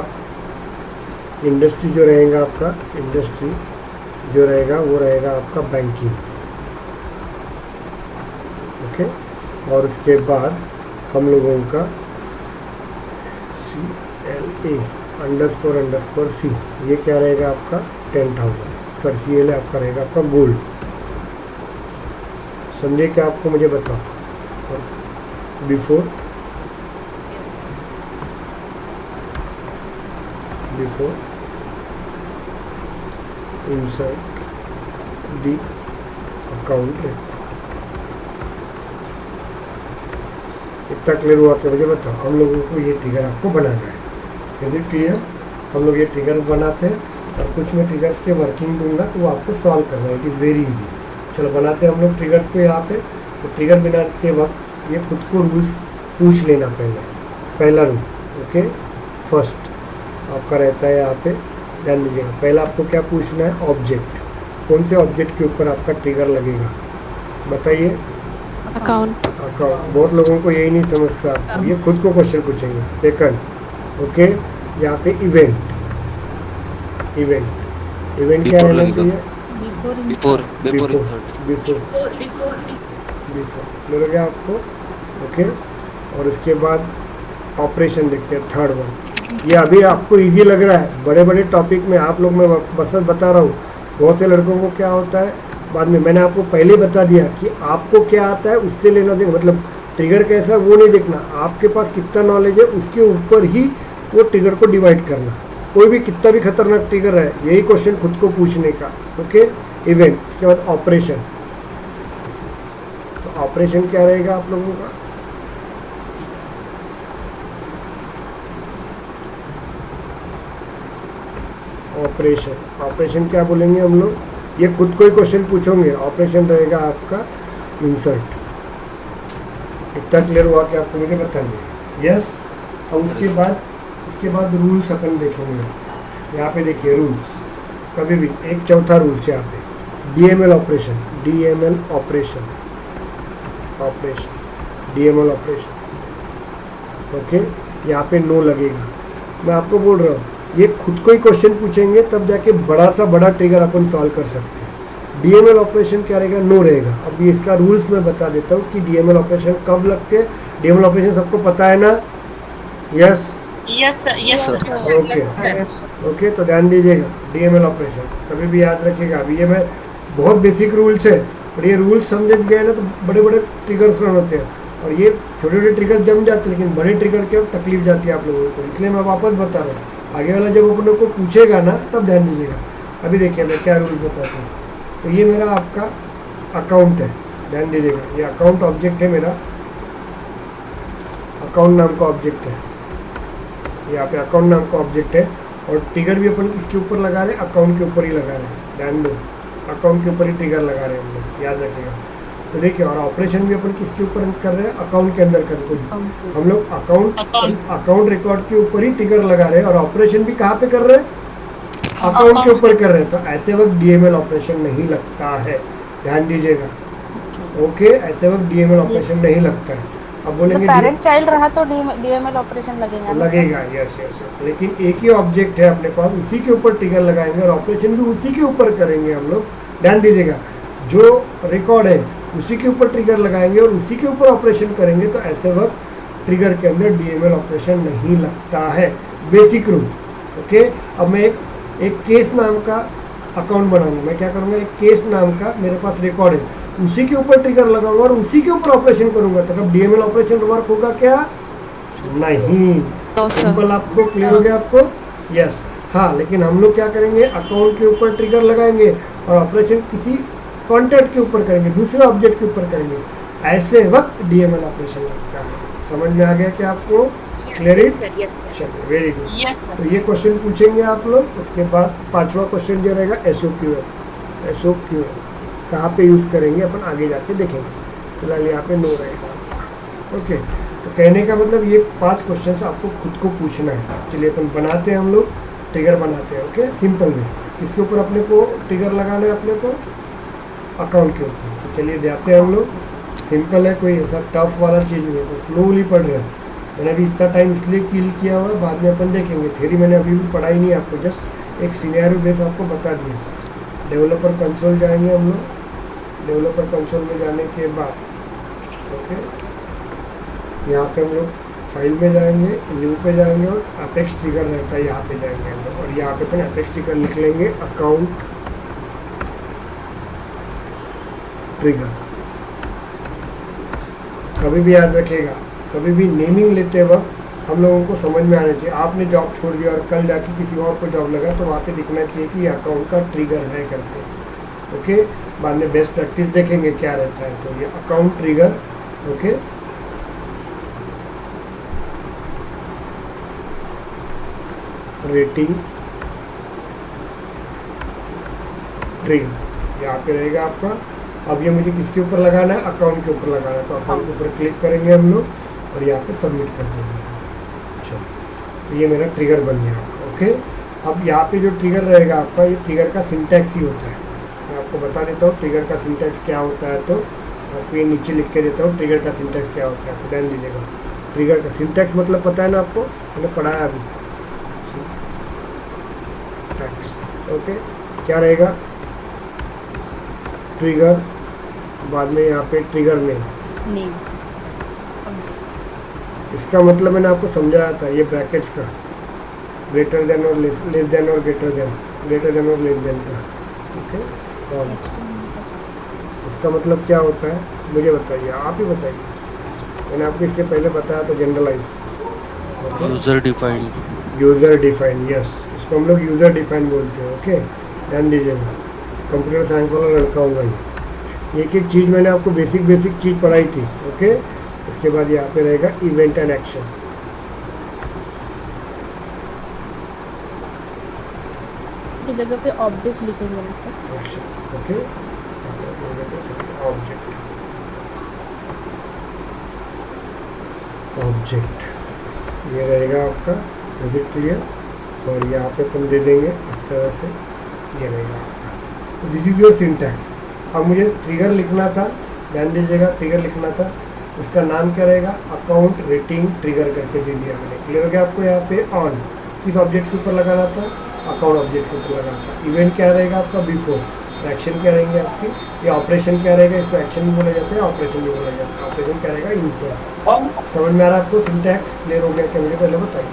इंडस्ट्री जो रहेगा, आपका इंडस्ट्री जो रहेगा वो रहेगा आपका बैंकिंग, ओके। और उसके बाद हम लोगों का CLA__C, ये क्या रहेगा आपका? 10,000। सर CLA आपका रहेगा आपका गोल्ड। समझे क्या आपको? मुझे बताओ। और before insert the account rate। इतना क्लियर हुआ क्या? मुझे बताओ। हम लोगों को ये ट्रिगर आपको बनाना है। Is it clear? हम लोग ये ट्रिगर्स बनाते हैं और कुछ मैं ट्रिगर्स के वर्किंग दूंगा तो वो आपको सॉल्व करना है। It is very easy. चलो बनाते हैं हम लोग ट्रिगर्स को यहाँ पे। तो ट्रिगर बनाते वक्त ये खुद को रूल्स पूछ लेना पहला रूल। ओके, फर्स्ट आपका रहता है यहाँ पे, ध्यान दीजिएगा। पहला आपको क्या पूछना है, ऑब्जेक्ट, कौन से ऑब्जेक्ट के ऊपर आपका ट्रिगर लगेगा, बताइए। अकाउंट। अकाउंट, बहुत लोगों को यही नहीं समझता, ये खुद को क्वेश्चन पूछेंगे। सेकंड, ओके, यहाँ पे इवेंट क्या Before रहना लगेगा। चाहिए, बिफोर इंसर्ट। बिफोर मिल गया आपको। ओके, और उसके बाद ऑपरेशन देखते हैं, थर्ड वन। ये अभी आपको इजी लग रहा है, बड़े बड़े टॉपिक में आप लोग, मैं बस बता रहा हूँ। बहुत से लड़कों को क्या होता है, बाद में मैंने आपको पहले बता दिया कि आपको क्या आता है उससे लेना देना, मतलब ट्रिगर कैसा है वो नहीं देखना, आपके पास कितना नॉलेज है उसके ऊपर ही वो ट्रिगर को डिवाइड करना। कोई भी कितना भी खतरनाक ट्रिगर है, यही क्वेश्चन खुद को पूछने का। ओके, इवेंट, उसके बाद ऑपरेशन। तो ऑपरेशन क्या रहेगा आप लोगों का, ऑपरेशन क्या बोलेंगे हम लोग, ये खुद को ही क्वेश्चन पूछोगे। ऑपरेशन रहेगा आपका इंसर्ट। इतना क्लियर हुआ कि आपको मुझे बताइए, यस। और उसके बाद रूल्स अपन देखेंगे। यहाँ पे देखिए रूल्स, कभी भी एक चौथा रूल्स यहाँ पे, DML ऑपरेशन। ओके, यहाँ पे नो लगेगा। मैं आपको बोल रहा हूँ, ये खुद को ही क्वेश्चन पूछेंगे तब जाके बड़ा ट्रिगर अपन सॉल्व कर सकते हैं। DML ऑपरेशन क्या रहेगा, नो रहेगा। अब ये इसका रूल्स मैं बता देता हूँ कि DML ऑपरेशन कब लगते हैं। DML ऑपरेशन सबको पता है ना, यस यस सर। ओके, तो ध्यान दीजिएगा। DML ऑपरेशन कभी भी याद रखिएगा। अभी ये मैं बहुत बेसिक रूल्स है, और ये रूल्स समझ गए ना तो बड़े बड़े ट्रिगर्स रन होते हैं, और ये छोटे छोटे ट्रिगर जम जाते हैं, लेकिन बड़े ट्रिगर के तकलीफ जाती है आप लोगों को। इसलिए मैं वापस बता रहा हूँ, आगे वाला जब अपन को पूछेगा ना तब ध्यान दीजिएगा। अभी देखिए मैं क्या रूल्स बताता हूँ। तो ये मेरा आपका अकाउंट है, ध्यान दीजिएगा। ये अकाउंट ऑब्जेक्ट है मेरा, अकाउंट नाम का ऑब्जेक्ट है। यहाँ पे अकाउंट नाम का ऑब्जेक्ट है, और ट्रिगर भी अपन किसके ऊपर लगा रहे हैं, अकाउंट के ऊपर ही लगा रहे हैं। ध्यान दो, अकाउंट के ऊपर ही ट्रिगर लगा रहे हैं हम लोग, याद रखिएगा। तो देखिए, और ऑपरेशन भी अपन किसके ऊपर कर रहे हैं, अकाउंट के अंदर करते हैं हम लोग। अकाउंट रिकॉर्ड के ऊपर ही ट्रिगर लगा रहे हैं, और ऑपरेशन भी कहाँ पे कर रहे हैं, अकाउंट के ऊपर कर रहे हैं। तो ऐसे वक्त DML ऑपरेशन नहीं लगता है, ध्यान दीजिएगा। ओके, ऐसे वक्त DML ऑपरेशन नहीं लगता है। अब बोलेंगे पेरेंट चाइल्ड रहा तो DML ऑपरेशन लगेगा। यस। लेकिन एक ही ऑब्जेक्ट है अपने पास, उसी के ऊपर ट्रिगर लगाएंगे, और ऑपरेशन भी उसी के ऊपर करेंगे हम लोग। ध्यान दीजिएगा, जो रिकॉर्ड है उसी के ऊपर ट्रिगर लगाएंगे और उसी के ऊपर ऑपरेशन करेंगे। तो ऐसे वक्त ट्रिगर के अंदर DML ऑपरेशन नहीं लगता है, बेसिक रूल। ओके, अब मैं एक केस नाम का अकाउंट बनाऊंगा। मैं क्या करूंगा, एक केस नाम का मेरे पास रिकॉर्ड है, उसी के ऊपर ट्रिगर लगाऊंगा और उसी के ऊपर ऑपरेशन करूंगा। तो अब DML ऑपरेशन वर्क होगा क्या, नहीं। सिंपल, आपको क्लियर हो गया आपको, यस। हाँ, लेकिन हम लोग क्या करेंगे, अकाउंट के ऊपर ट्रिगर लगाएंगे और ऑपरेशन किसी कॉन्टैक्ट के ऊपर करेंगे, दूसरे ऑब्जेक्ट के ऊपर करेंगे। ऐसे वक्त DML ऑपरेशन लगता है। समझ में आ गया क्या आपको, क्लियर? चलिए, वेरी गुड। Yes sir. तो ये क्वेश्चन पूछेंगे आप लोग। उसके बाद पांचवा क्वेश्चन जो रहेगा SOQL कहाँ पे यूज़ करेंगे अपन आगे जाके देखेंगे। फिलहाल यहाँ पे नो रहेगा। ओके, तो कहने का मतलब ये 5 क्वेश्चन आपको खुद को पूछना है। चलिए अपन बनाते हैं, हम लोग ट्रिगर बनाते हैं। ओके, सिंपल वे, किसके ऊपर अपने को ट्रिगर लगाना है, अपने को अकाउंट के ऊपर। तो चलिए जाते हैं हम लोग। सिंपल है, कोई ऐसा टफ वाला चीज़ नहीं है, स्लोली पढ़ रहे हैं। मैंने अभी इतना टाइम इसलिए किल किया हुआ है, बाद में अपन देखेंगे। थ्योरी मैंने अभी भी पढ़ाई नहीं है आपको, जस्ट एक सिनेरियो बेस आपको बता दिया। डेवलपर कंसोल जाएंगे हम लोग। डेवलपर कंसोल में जाने के बाद ओके, यहाँ पे हम लोग फाइल में जाएंगे, न्यू पे जाएंगे, और अपेक्स ट्रिगर रहता है, यहाँ पे जाएंगे हम लोग, और यहाँ पे अपन अपेक्स ट्रिगर लिख लेंगे, अकाउंट ट्रिगर। कभी भी याद रखिएगा, कभी भी नेमिंग लेते वक्त हम लोगों को समझ में आना चाहिए। आपने जॉब छोड़ दिया और कल जाके किसी और को जॉब लगा तो वहाँ पे दिखना चाहिए कि ये अकाउंट का ट्रिगर है करके। ओके, बाद में बेस्ट प्रैक्टिस देखेंगे क्या रहता है। तो ये account trigger, okay, rating trigger यहाँ पे रहेगा आपका। अब ये मुझे किसके ऊपर लगाना है, अकाउंट के ऊपर लगाना है, तो अकाउंट के ऊपर क्लिक करेंगे हम लोग और यहाँ पे सबमिट कर देंगे। चलो, तो ये मेरा ट्रिगर बन गया। ओके, अब यहाँ पे जो ट्रिगर रहेगा आपका, ये ट्रिगर का सिंटैक्स ही होता है। मैं आपको बता देता हूँ ट्रिगर का सिंटैक्स क्या होता है, तो आपको ये नीचे लिख के देता हूँ ट्रिगर का सिंटैक्स क्या होता है, तो ध्यान दीजिएगा। ट्रिगर का सिंटैक्स मतलब पता है ना आपको, मैंने पढ़ाया अभी। ओके, क्या रहेगा, ट्रिगर, बाद में यहाँ पे ट्रिगर नेम। नेम इसका मतलब मैंने आपको समझाया था, ये ब्रैकेट्स का, ग्रेटर देन और लेस देन और ग्रेटर देन और लेस देन का। ओके, और इसका मतलब क्या होता है मुझे बताइए, आप ही बताइए। मैंने आपको इसके पहले बताया था generalize. User defined. User defined, yes, इसको हम लोग यूज़र डिफाइंड बोलते हैं। ओके, ध्यान दीजिएगा, कंप्यूटर साइंस वाला लड़का होगा ये। एक एक चीज़ मैंने आपको बेसिक चीज़ पढ़ाई थी। ओके, इसके बाद यहाँ पे रहेगा इवेंट एंड एक्शन। की जगह पे ऑब्जेक्ट लिखेंगे ना सर। एक्शन, ओके, ऑब्जेक्ट ये रहेगा आपका। Is it clear? और यहाँ पे अपन दे देंगे इस तरह से, ये रहेगा आपका। This is your syntax. अब मुझे ट्रिगर लिखना था, ध्यान दीजिएगा, ट्रिगर लिखना था, उसका नाम क्या रहेगा, अकाउंट रेटिंग ट्रिगर करके दे दिया मैंने। क्लियर हो गया आपको? यहाँ पे ऑन किस ऑब्जेक्ट के ऊपर लगाना था, अकाउंट ऑब्जेक्ट के ऊपर लगाना था। इवेंट क्या रहेगा आपका, बिफोर। एक्शन क्या रहेंगे आपकी, ये ऑपरेशन क्या रहेगा, इसको एक्शन भी बोला जाता है, ऑपरेशन भी बोला जाता है। ऑपरेशन क्या रहेगा, इंसर्ट। समझ में आ रहा है आपको? सिंटैक्स क्लियर हो गया क्या, मुझे पहले बताइए।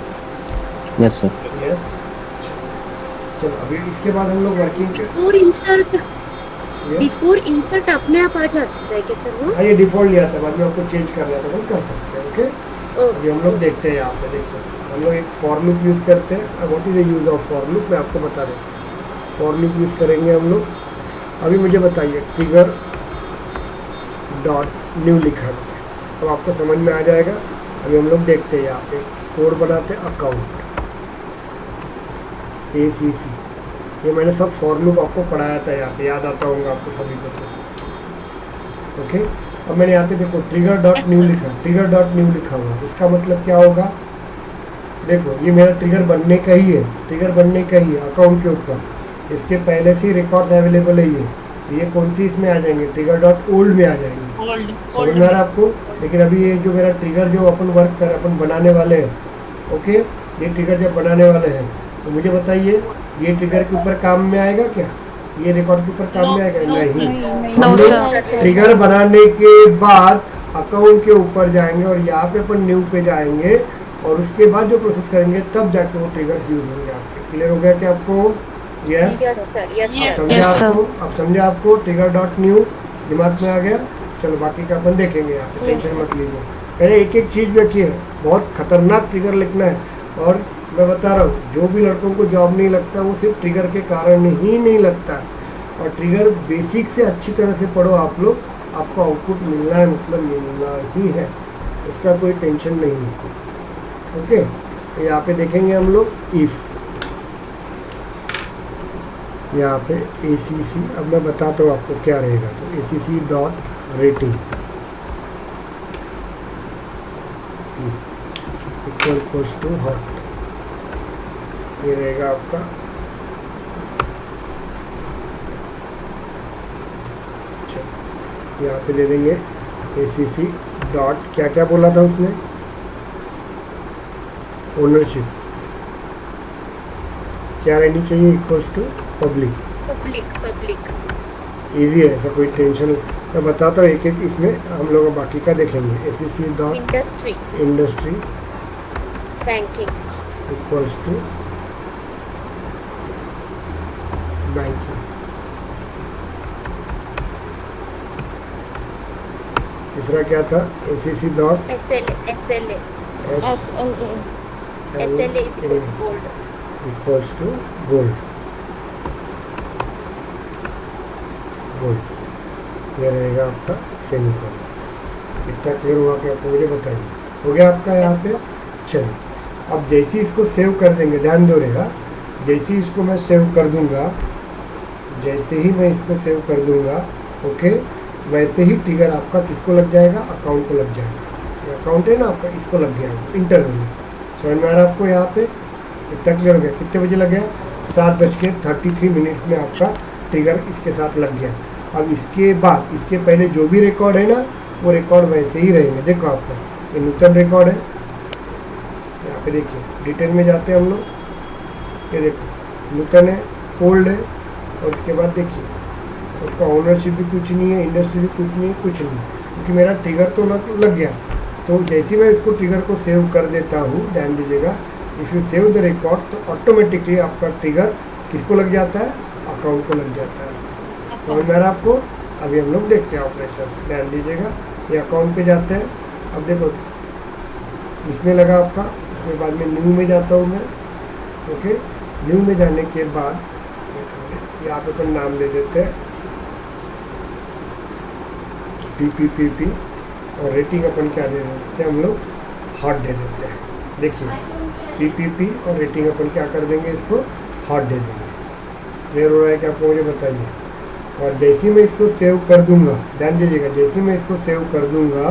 Yes sir. यस, चलो अभी इसके बाद हम लोग वर्किंग के बिफोर इंसर्ट अपने आप आ जाता है क्या सर वो? हाँ, ये डिफॉल्ट लिया था, बाद में आपको चेंज करना था, कर सकते हैं। ओके, अभी हम लोग देखते हैं यहाँ पे। देखिए, हम लोग एक फॉर लूप यूज़ करते हैं। What is the use of for loop, मैं आपको बता देता हूँ। फॉर लूप यूज़ करेंगे हम लोग। अभी मुझे बताइए, ट्रिगर डॉट न्यू लिखा है, अब आपको समझ में आ जाएगा। अभी हम लोग देखते हैं यहाँ पे कोड बनाते हैं, अकाउंट ACC, ये मैंने सब फॉर लूप आपको पढ़ाया था, यहाँ पे याद आता होगा आपको सभी को। तो ओके, अब मैंने यहाँ पे देखो ट्रिगर डॉट न्यू लिखा, ट्रिगर डॉट न्यू लिखा हुआ, इसका मतलब क्या होगा, देखो ये मेरा ट्रिगर बनने का ही है, ट्रिगर बनने का ही है अकाउंट के ऊपर। इसके पहले से रिकॉर्ड्स अवेलेबल है ये, तो ये कौन सी इसमें आ जाएंगे, ट्रिगर डॉट ओल्ड में आ जाएंगे। समझ में आ रहा है आपको? लेकिन अभी ये जो मेरा ट्रिगर जो अपन वर्क कर अपन बनाने वाले हैं, ओके, ये ट्रिगर जब बनाने वाले हैं तो मुझे बताइए ये ट्रिगर के ऊपर काम में आएगा क्या, ये रिकॉर्ड के ऊपर काम में आएगा? नहीं। हम लोग ट्रिगर बनाने के बाद अकाउंट के ऊपर जाएंगे और यहाँ पे अपन न्यू पे जाएंगे और उसके बाद जो प्रोसेस करेंगे तब जाके वो ट्रिगर्स यूज होंगे आपके। क्लियर हो गया क्या आपको? यस, समझा आपको? अब समझा आपको? ट्रिगर डॉट न्यू दिमाग में आ गया? चलो बाकी का अपन देखेंगे, यहाँ पे टेंशन मत लीजिए। पहले एक एक चीज़ देखिए, बहुत खतरनाक ट्रिगर लिखना है। और मैं बता रहा हूँ, जो भी लड़कों को जॉब नहीं लगता वो सिर्फ ट्रिगर के कारण ही नहीं लगता। और ट्रिगर बेसिक से अच्छी तरह से पढ़ो आप लोग, आपको आउटपुट मिलना है, मतलब मिलना ही है, इसका कोई टेंशन नहीं है। ओके, तो यहाँ पे देखेंगे हम लोग इफ़, यहाँ पे ACC, अब मैं बताता हूँ आपको क्या रहेगा। तो ACC dot rating equals to hot, ये रहेगा आपका। यहाँ पे दे देंगे ACC डॉट, क्या क्या बोला था उसने, ओनरशिप क्या रहनी चाहिए, इक्वल्स टू पब्लिक। इजी है, ऐसा कोई टेंशन। मैं बताता हूँ एक एक, इसमें हम लोग बाकी का देखेंगे। ACC dot industry banking equals to banking. तीसरा क्या था, ACC dot SLA equals to gold. ये रहेगा आपका सेमीकोलन। इतना क्लियर हुआ कि आपको, मुझे बताइए हो गया आपका यहाँ पे? चलिए, अब जैसे ही इसको सेव कर देंगे, ध्यान दो रहेगा, जैसे ही इसको मैं सेव कर दूंगा, जैसे ही मैं इसको सेव कर दूंगा, ओके, वैसे ही ट्रिगर आपका किसको लग जाएगा, अकाउंट को लग जाएगा। ये अकाउंट है ना आपका, इसको लग गया इंटरनली। समझ में आ रहा है आपको यहाँ पे? इतना क्लियर हो गया? कितने बजे लग गया? 7:33 में आपका ट्रिगर इसके साथ लग गया। अब इसके बाद, इसके पहले जो भी रिकॉर्ड है ना, वो रिकॉर्ड वैसे ही रहेंगे। देखो आपका ये नूतन रिकॉर्ड है, यहाँ पे देखिए डिटेल में जाते हैं हम लोग। ये देखो नूतन है, ओल्ड है, और इसके बाद देखिए उसका ओनरशिप भी कुछ नहीं है, इंडस्ट्री भी कुछ नहीं है, कुछ नहीं, क्योंकि मेरा ट्रिगर तो लग गया। तो जैसे मैं इसको ट्रिगर को सेव कर देता हूँ, ध्यान दीजिएगा, if you save the record तो ऑटोमेटिकली आपका ट्रिगर किसको लग जाता है, अकाउंट को लग जाता है। समझ में आ रहा है आपको? अभी हम लोग देखते हैं ऑपरेशन, ध्यान दीजिएगा। ये अकाउंट पे जाते हैं। अब देखो इसमें लगा आपका, इसमें बाद में न्यू में जाता हूँ मैं। ओके, न्यू में जाने के बाद यहाँ पे अपन नाम दे देते हैं पी, और रेटिंग अपन क्या दे देते हैं हम लोग, हॉट दे देते हैं। देखिए पी और रेटिंग अपन क्या कर देंगे, इसको हॉट दे देंगे। क्लियर हो रहा है कि आपको? मुझे बताइए। और जैसे मैं इसको सेव कर दूंगा, ध्यान दीजिएगा, जैसे मैं इसको सेव कर दूंगा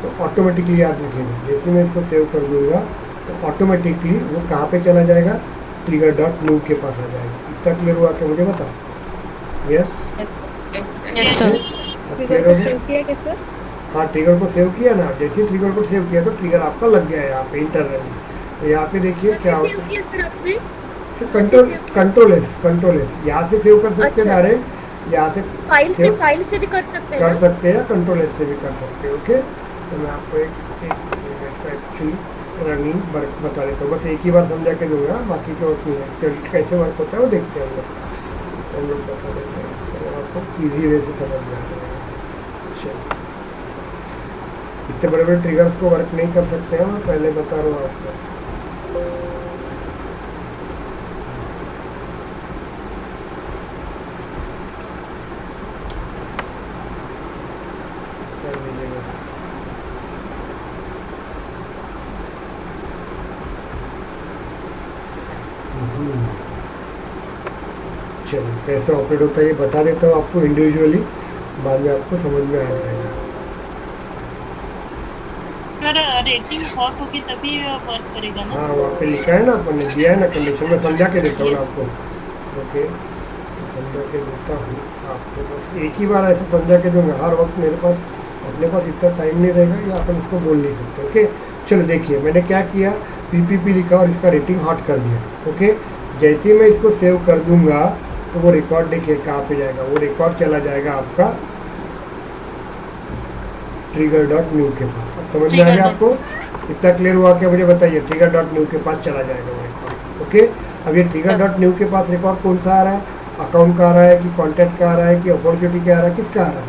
तो ऑटोमेटिकली याद रखिएगा, जैसे मैं इसको सेव कर दूंगा तो ऑटोमेटिकली वो कहाँ पे चला जाएगा, trigger.new के पास आ जाएगा। इतना क्लियर हुआ कि मुझे बता? Yes yes sir. क्लियर हो गया? हाँ, ट्रिगर को सेव किया ना, जैसे ही ट्रिगर को सेव किया तो ट्रिगर आपका लग गया है यहाँ पे इंटरनली। तो यहाँ पे देखिए क्या होता है, कंट्रोल एस यहाँ से सेव कर सकते हैं डायरेक्ट, यहाँ से फाइल से भी कर सकते हैं कर ना? सकते हैं, कंट्रोल एस से भी कर सकते हैं। ओके, तो मैं आपको एक इसका एक्चुअली रनिंग वर्क बता देता हूँ, बस एक ही बार समझा के दूंगा, बाकी का वर्क नहीं है। चलिए कैसे वर्क होता है वो देखते हैं हम लोग, इसको हम लोग बता देते हैं, तो आपको ईजी वे से समझ में आ जाएगा। चलिए, इतने बड़े बड़े ट्रिगर्स को वर्क नहीं कर सकते हैं, मैं पहले बता रहा हूँ आपको। चलो कैसे ऑपरेट होता है ये बता देता हूँ आपको इंडिविजुअली, बाद में आपको समझ में आ जाएगा। सर रेटिंग हॉट होगी तभी वर्क करेगा ना? हाँ, वहाँ पे लिखा है ना, अपन ने दिया है ना कंडीशन, में समझा के देता हूँ ना आपको। ओके, समझा के देता हूँ आपको, बस एक ही बार ऐसे समझा के दूंगा, हर वक्त मेरे पास अपने पास इतना टाइम नहीं रहेगा, या अपन इसको बोल नहीं सकते। ओके, चलो देखिए मैंने क्या किया, पी लिखा और इसका रेटिंग हॉट कर दिया। ओके, जैसे ही मैं इसको सेव कर दूंगा तो वो रिकॉर्ड देखिए कहाँ पे जाएगा, वो रिकॉर्ड चला जाएगा आपका trigger.new के पास। अब समझ में आ गया आपको? इतना क्लियर हुआ क्या? मुझे बताइए। trigger.new के पास चला जाएगा वो रिकॉर्ड। ओके, अब ये trigger.new के पास रिकॉर्ड कौन सा आ रहा है, अकाउंट का आ रहा है कि कॉन्टैक्ट का आ रहा है कि अपॉर्चुनिटी का आ रहा है, किसका आ रहा है?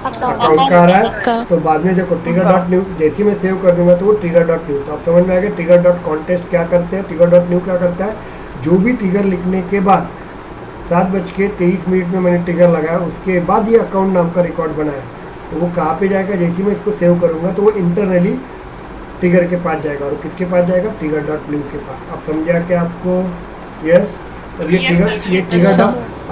अकाउंट का आ रहा है। तो बाद में देखो trigger.new जैसे मैं सेव कर दूंगा तो वो trigger.new, तो आप समझ में आ गया trigger.contest क्या करते हैं, trigger.new क्या करता है, जो भी ट्रिगर लिखने के बाद 7:23 में मैंने ट्रिगर लगाया, उसके बाद ये अकाउंट नाम का रिकॉर्ड बनाया, तो वो कहाँ पे जाएगा, जैसे मैं इसको सेव करूँगा तो वो इंटरनली ट्रिगर के पास जाएगा, और किसके पास जाएगा, trigger.new के पास। अब समझा क्या आपको? यस। अब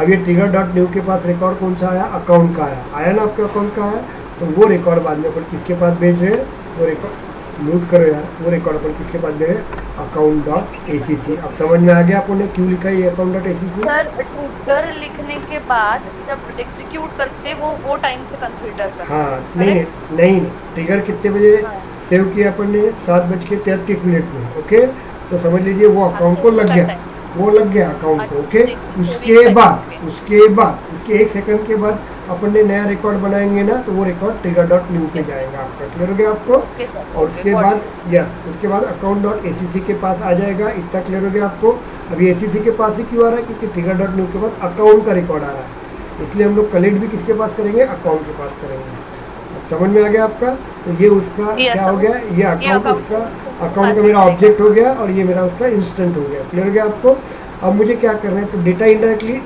ये trigger.new के पास रिकॉर्ड कौन सा आया, अकाउंट का आया ना, आपके अकाउंट का आया, तो वो रिकॉर्ड बाद में अपन किसके पास भेज रहे हैं, वो रिकॉर्ड नोट करो यार, वो रिकॉर्ड अपन किसके पास भेज रहे हैं, account.acc। अब समझ में आ गया आपको ने क्यों लिखा है ये account.acc? सर ट्रिगर लिखने के बाद जब एग्जीक्यूट करते वो टाइम से कंसीडर करते। हाँ, नहीं, ट्रिगर कितने बजे सेव किया अपन ने, 7:33 में। ओके, तो समझ लीजिए वो अकाउंट को लग गया, वो लग गया अकाउंट को। ओके, उसके बाद 1 सेकंड के बाद अपन ने नया रिकॉर्ड बनाएंगे ना, तो वो रिकॉर्ड trigger.new पे जाएगा आपका। क्लियर हो गया आपको? और उसके बाद उसके बाद account.acc के पास आ जाएगा। इतना क्लियर हो गया आपको? अभी acc के पास ही क्यों आ रहा है, क्योंकि trigger.new के पास अकाउंट का रिकॉर्ड आ रहा है, इसलिए हम लोग कलेक्ट भी किसके पास करेंगे, अकाउंट के पास करेंगे। अब समझ में आ गया आपका? तो ये उसका क्या हो गया, ये अकाउंट उसका अकाउंट का मेरा ऑब्जेक्ट हो गया, और ये मेरा उसका इंस्टेंट हो गया। क्लियर हो गया आपको? अब मुझे क्या करना है, तो डेटा इनडायरेक्टली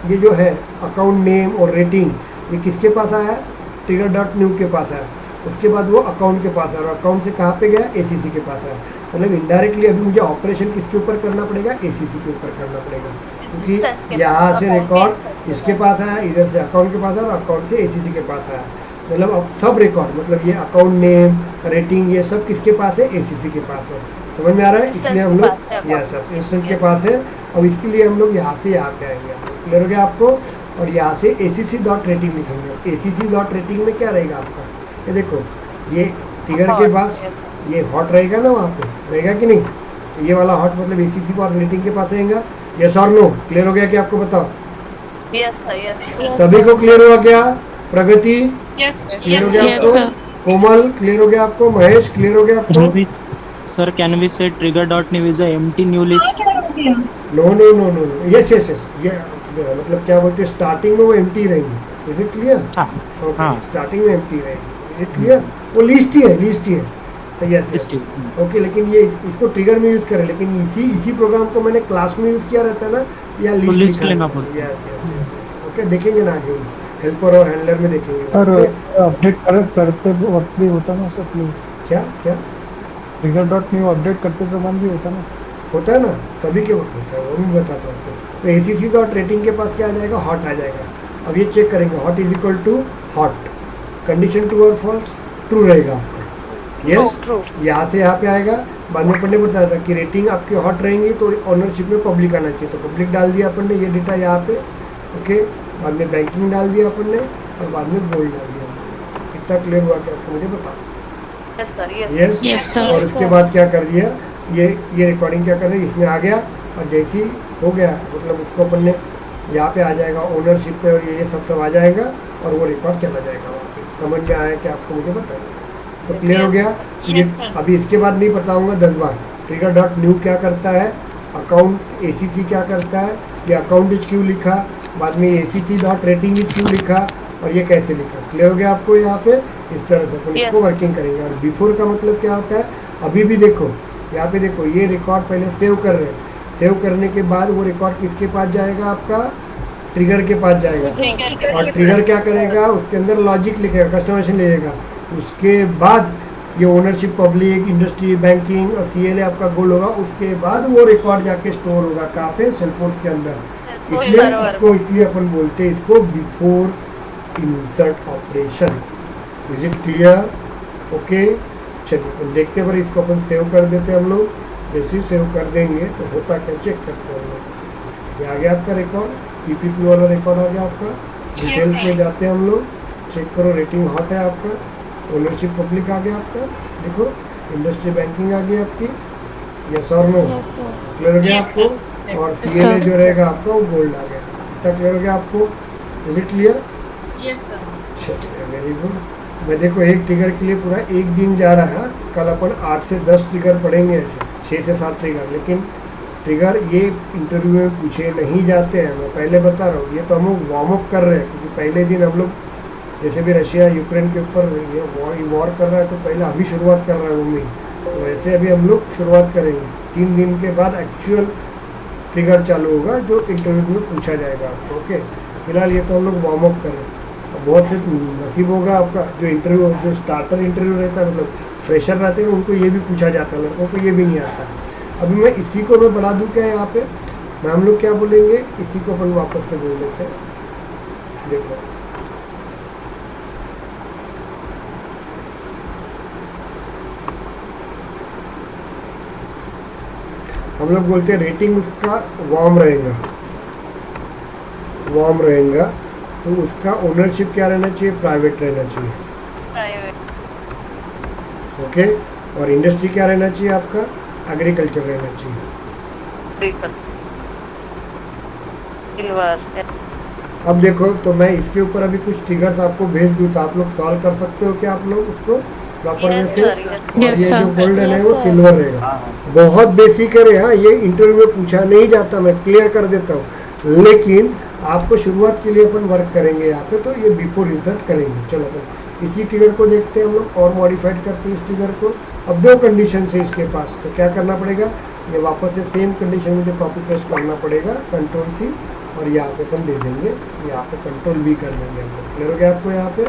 ये जो है अकाउंट नेम और रेटिंग, ये किसके पास आया, trigger.new के पास आया, उसके बाद वो अकाउंट के पास आया, और अकाउंट से कहाँ पे गया, acc के पास आया। मतलब इनडायरेक्टली अभी मुझे ऑपरेशन किसके ऊपर करना पड़ेगा, acc के ऊपर करना पड़ेगा, क्योंकि यहाँ से रिकॉर्ड इसके पास आया, इधर से अकाउंट के पास आया और अकाउंट से एसीसी के पास आया। मतलब अब सब रिकॉर्ड, मतलब ये अकाउंट नेम, रेटिंग, ये सब किसके पास है? एसीसी के पास है। समझ में आ रहा है? इसलिए हम लोग यस इंस्टेंट के पास है। अब इसके लिए हम लोग यहाँ से यहाँ पे आएंगे। क्लियर हो गया आपको? और यहाँ से acc.rating लिखेंगे। acc.rating में क्या रहेगा आपका? ये देखो, ये ट्रिगर के पास ये हॉट रहेगा ना, वहाँ पे रहेगा कि नहीं? तो ये वाला हॉट मतलब acc और रेटिंग के पास रहेगा। यस और नो? क्लियर हो गया कि आपको बताओ? यस सर, यस सभी को क्लियर हुआ क्या? प्रगति यस क्लियर हो गया आपको? कोमल क्लियर हो गया आपको? महेश क्लियर हो गया आपको? Sir, can we say trigger.new is a empty new list? No no no no no, yes yes yes, ये मतलब क्या बोलते हैं, स्टार्टिंग में वो एम्प्टी रहेंगी। Is it clear? हाँ। स्टार्टिंग में एम्प्टी रहेंगी। Is it clear? वो लिस्ट ही है। सही है। ओके, लेकिन ये इसको ट्रिगर में यूज करें, लेकिन इसी प्रोग्राम को मैंने क्लास में यूज किया रहता है ना, या लिस्ट लेना पड़ता है। यस। ओके, देखेंगे ना आगे हेल्पर और हैंडलर में देखेंगे। सर अपडेट करते वक्त भी होता ना सर? क्या ट्रिगर.न्यू अपडेट करते समय भी होता ना? होता है ना, सभी के वक्त होता है, वो भी बताता हूँ आपको। तो acc और रेटिंग के पास क्या आ जाएगा? हॉट आ जाएगा। अब ये चेक करेंगे, hot is equal to hot, condition true और फॉल्स? ट्रू रहेगा आपका। यस, यहाँ से यहाँ पे आएगा। बाद में अपन ने बताया था कि रेटिंग आपकी हॉट रहेंगी तो ऑनरशिप में पब्लिक आना चाहिए, तो पब्लिक डाल दिया अपन ने, ये डेटा यहाँ पे। ओके, बाद में बैंकिंग डाल दिया अपन ने और बाद में गोल्ड डाल दिया। इतना क्लियर हुआ क्या आपको? मुझे बताओ। यस। और उसके बाद क्या कर दिया, ये रिकॉर्डिंग क्या कर दी, इसमें आ गया और जैसे ही हो गया मतलब उसको अपन ने यहाँ पे आ जाएगा ओनरशिप पे, और ये सब आ जाएगा और वो रिकॉर्ड चला जाएगा वहाँ पे। समझ में आया कि आपको? मुझे बताइए। तो क्लियर हो गया? अभी इसके बाद नहीं बताऊंगा 10 बार। ट्रिगर.न्यू क्या करता है, अकाउंट acc क्या करता है, ये अकाउंट इज क्यों लिखा, बाद में acc.rating इज क्यों लिखा, और ये कैसे लिखा। क्लियर हो गया आपको? यहाँ पे इस तरह से अपन इसको वर्किंग करेंगे। और बिफोर का मतलब क्या होता है, अभी भी देखो यहाँ पे देखो, ये रिकॉर्ड पहले सेव कर रहे हैं। सेव करने के बाद वो रिकॉर्ड किसके पास जाएगा? आपका ट्रिगर के पास जाएगा। और ट्रिगर क्या करेगा, उसके अंदर लॉजिक लिखेगा, कस्टमाइजेशन लेगा। उसके बाद ये ओनरशिप, पब्लिक, इंडस्ट्री, बैंकिंग और CLA आपका गोल होगा। उसके बाद वो रिकॉर्ड जाके स्टोर होगा कहाँ पे? सेल्सफोर्स के अंदर। इसलिए अपन बोलते हैं इसको before insert operation. Is it clear? Okay, चलिए अपन देखते हैं। पर इसको अपन सेव कर देते हैं हम लोग। जैसे ही सेव कर देंगे तो होता क्या, चेक करते हैं हम लोग। ये आ गया आपका रिकॉर्ड, PPP वाला रिकॉर्ड आ गया आपका। डिटेल्स में जाते हैं हम लोग, चेक करो, रेटिंग हॉट है आपका, ओनरशिप पब्लिक आ गया आपका, देखो इंडस्ट्री बैंकिंग आ गई आपकी। यस और नो? क्लियर हो गया आपको? और CLA जो रहेगा आपका वो गोल्ड आ गया। इतना क्लियर हो गया आपको? Is it clear? Yes sir. चलिए, वेरी गुड। मैं देखो एक ट्रिगर के लिए पूरा एक दिन जा रहा है। कल अपन 8 से 10 ट्रिगर पढ़ेंगे, ऐसे 6 से 7 ट्रिगर। लेकिन ट्रिगर ये इंटरव्यू में पूछे नहीं जाते हैं, मैं पहले बता रहा हूँ। ये तो हम लोग वार्म अप कर रहे हैं, क्योंकि पहले दिन हम लोग जैसे भी रशिया यूक्रेन के ऊपर ये वॉर कर रहा है, तो पहले अभी शुरुआत कर रहा है मम्मी, तो वैसे अभी हम लोग शुरुआत करेंगे। 3 दिन के बाद एक्चुअल ट्रिगर चालू होगा जो इंटरव्यू में पूछा जाएगा आपको। ओके, फिलहाल ये तो हम लोग वार्म अप कर रहे हैं। बहुत से नसीब होगा आपका जो इंटरव्यू, जो स्टार्टर इंटरव्यू रहता है, मतलब फ्रेशर रहते हैं, उनको ये भी पूछा जाता है, लड़कों को ये भी नहीं आता है। अभी मैं इसी को मैं बढ़ा दूँ क्या यहाँ पे? मैं हम लोग क्या बोलेंगे, इसी को अपन वापस से बोल देते हैं। देखो हम लोग बोलते हैं रेटिंग उसका वार्म रहेगा, तो उसका ओनरशिप क्या रहना चाहिए? प्राइवेट रहना चाहिए। ओके, और इंडस्ट्री क्या रहना चाहिए आपका? एग्रीकल्चर रहना चाहिए। अब देखो, तो मैं इसके ऊपर अभी कुछ ट्रिगर्स आपको भेज दूँ, तो आप लोग सॉल्व कर सकते हो क्या आप लोग इसको प्रॉपर वे से? और ये जो गोल्डन है वो सिल्वर रहेगा। बहुत बेसिक है हाँ, ये इंटरव्यू में पूछा नहीं जाता, मैं क्लियर कर देता हूँ। लेकिन आपको शुरुआत के लिए अपन वर्क करेंगे यहाँ पे, तो ये बिफोर इंसर्ट करेंगे। चलो अपन इसी ट्रिगर को देखते हैं हम लोग, और मॉडिफाइड करते हैं इस ट्रिगर को। अब 2 कंडीशन है इसके पास, तो क्या करना पड़ेगा, ये वापस से सेम कंडीशन में जो कॉपी पेस्ट करना पड़ेगा, Ctrl+C, और यहाँ पे अपन दे देंगे, यहाँ पे Ctrl+V कर देंगे हम लोग। क्लियर हो गया आपको? यहाँ पे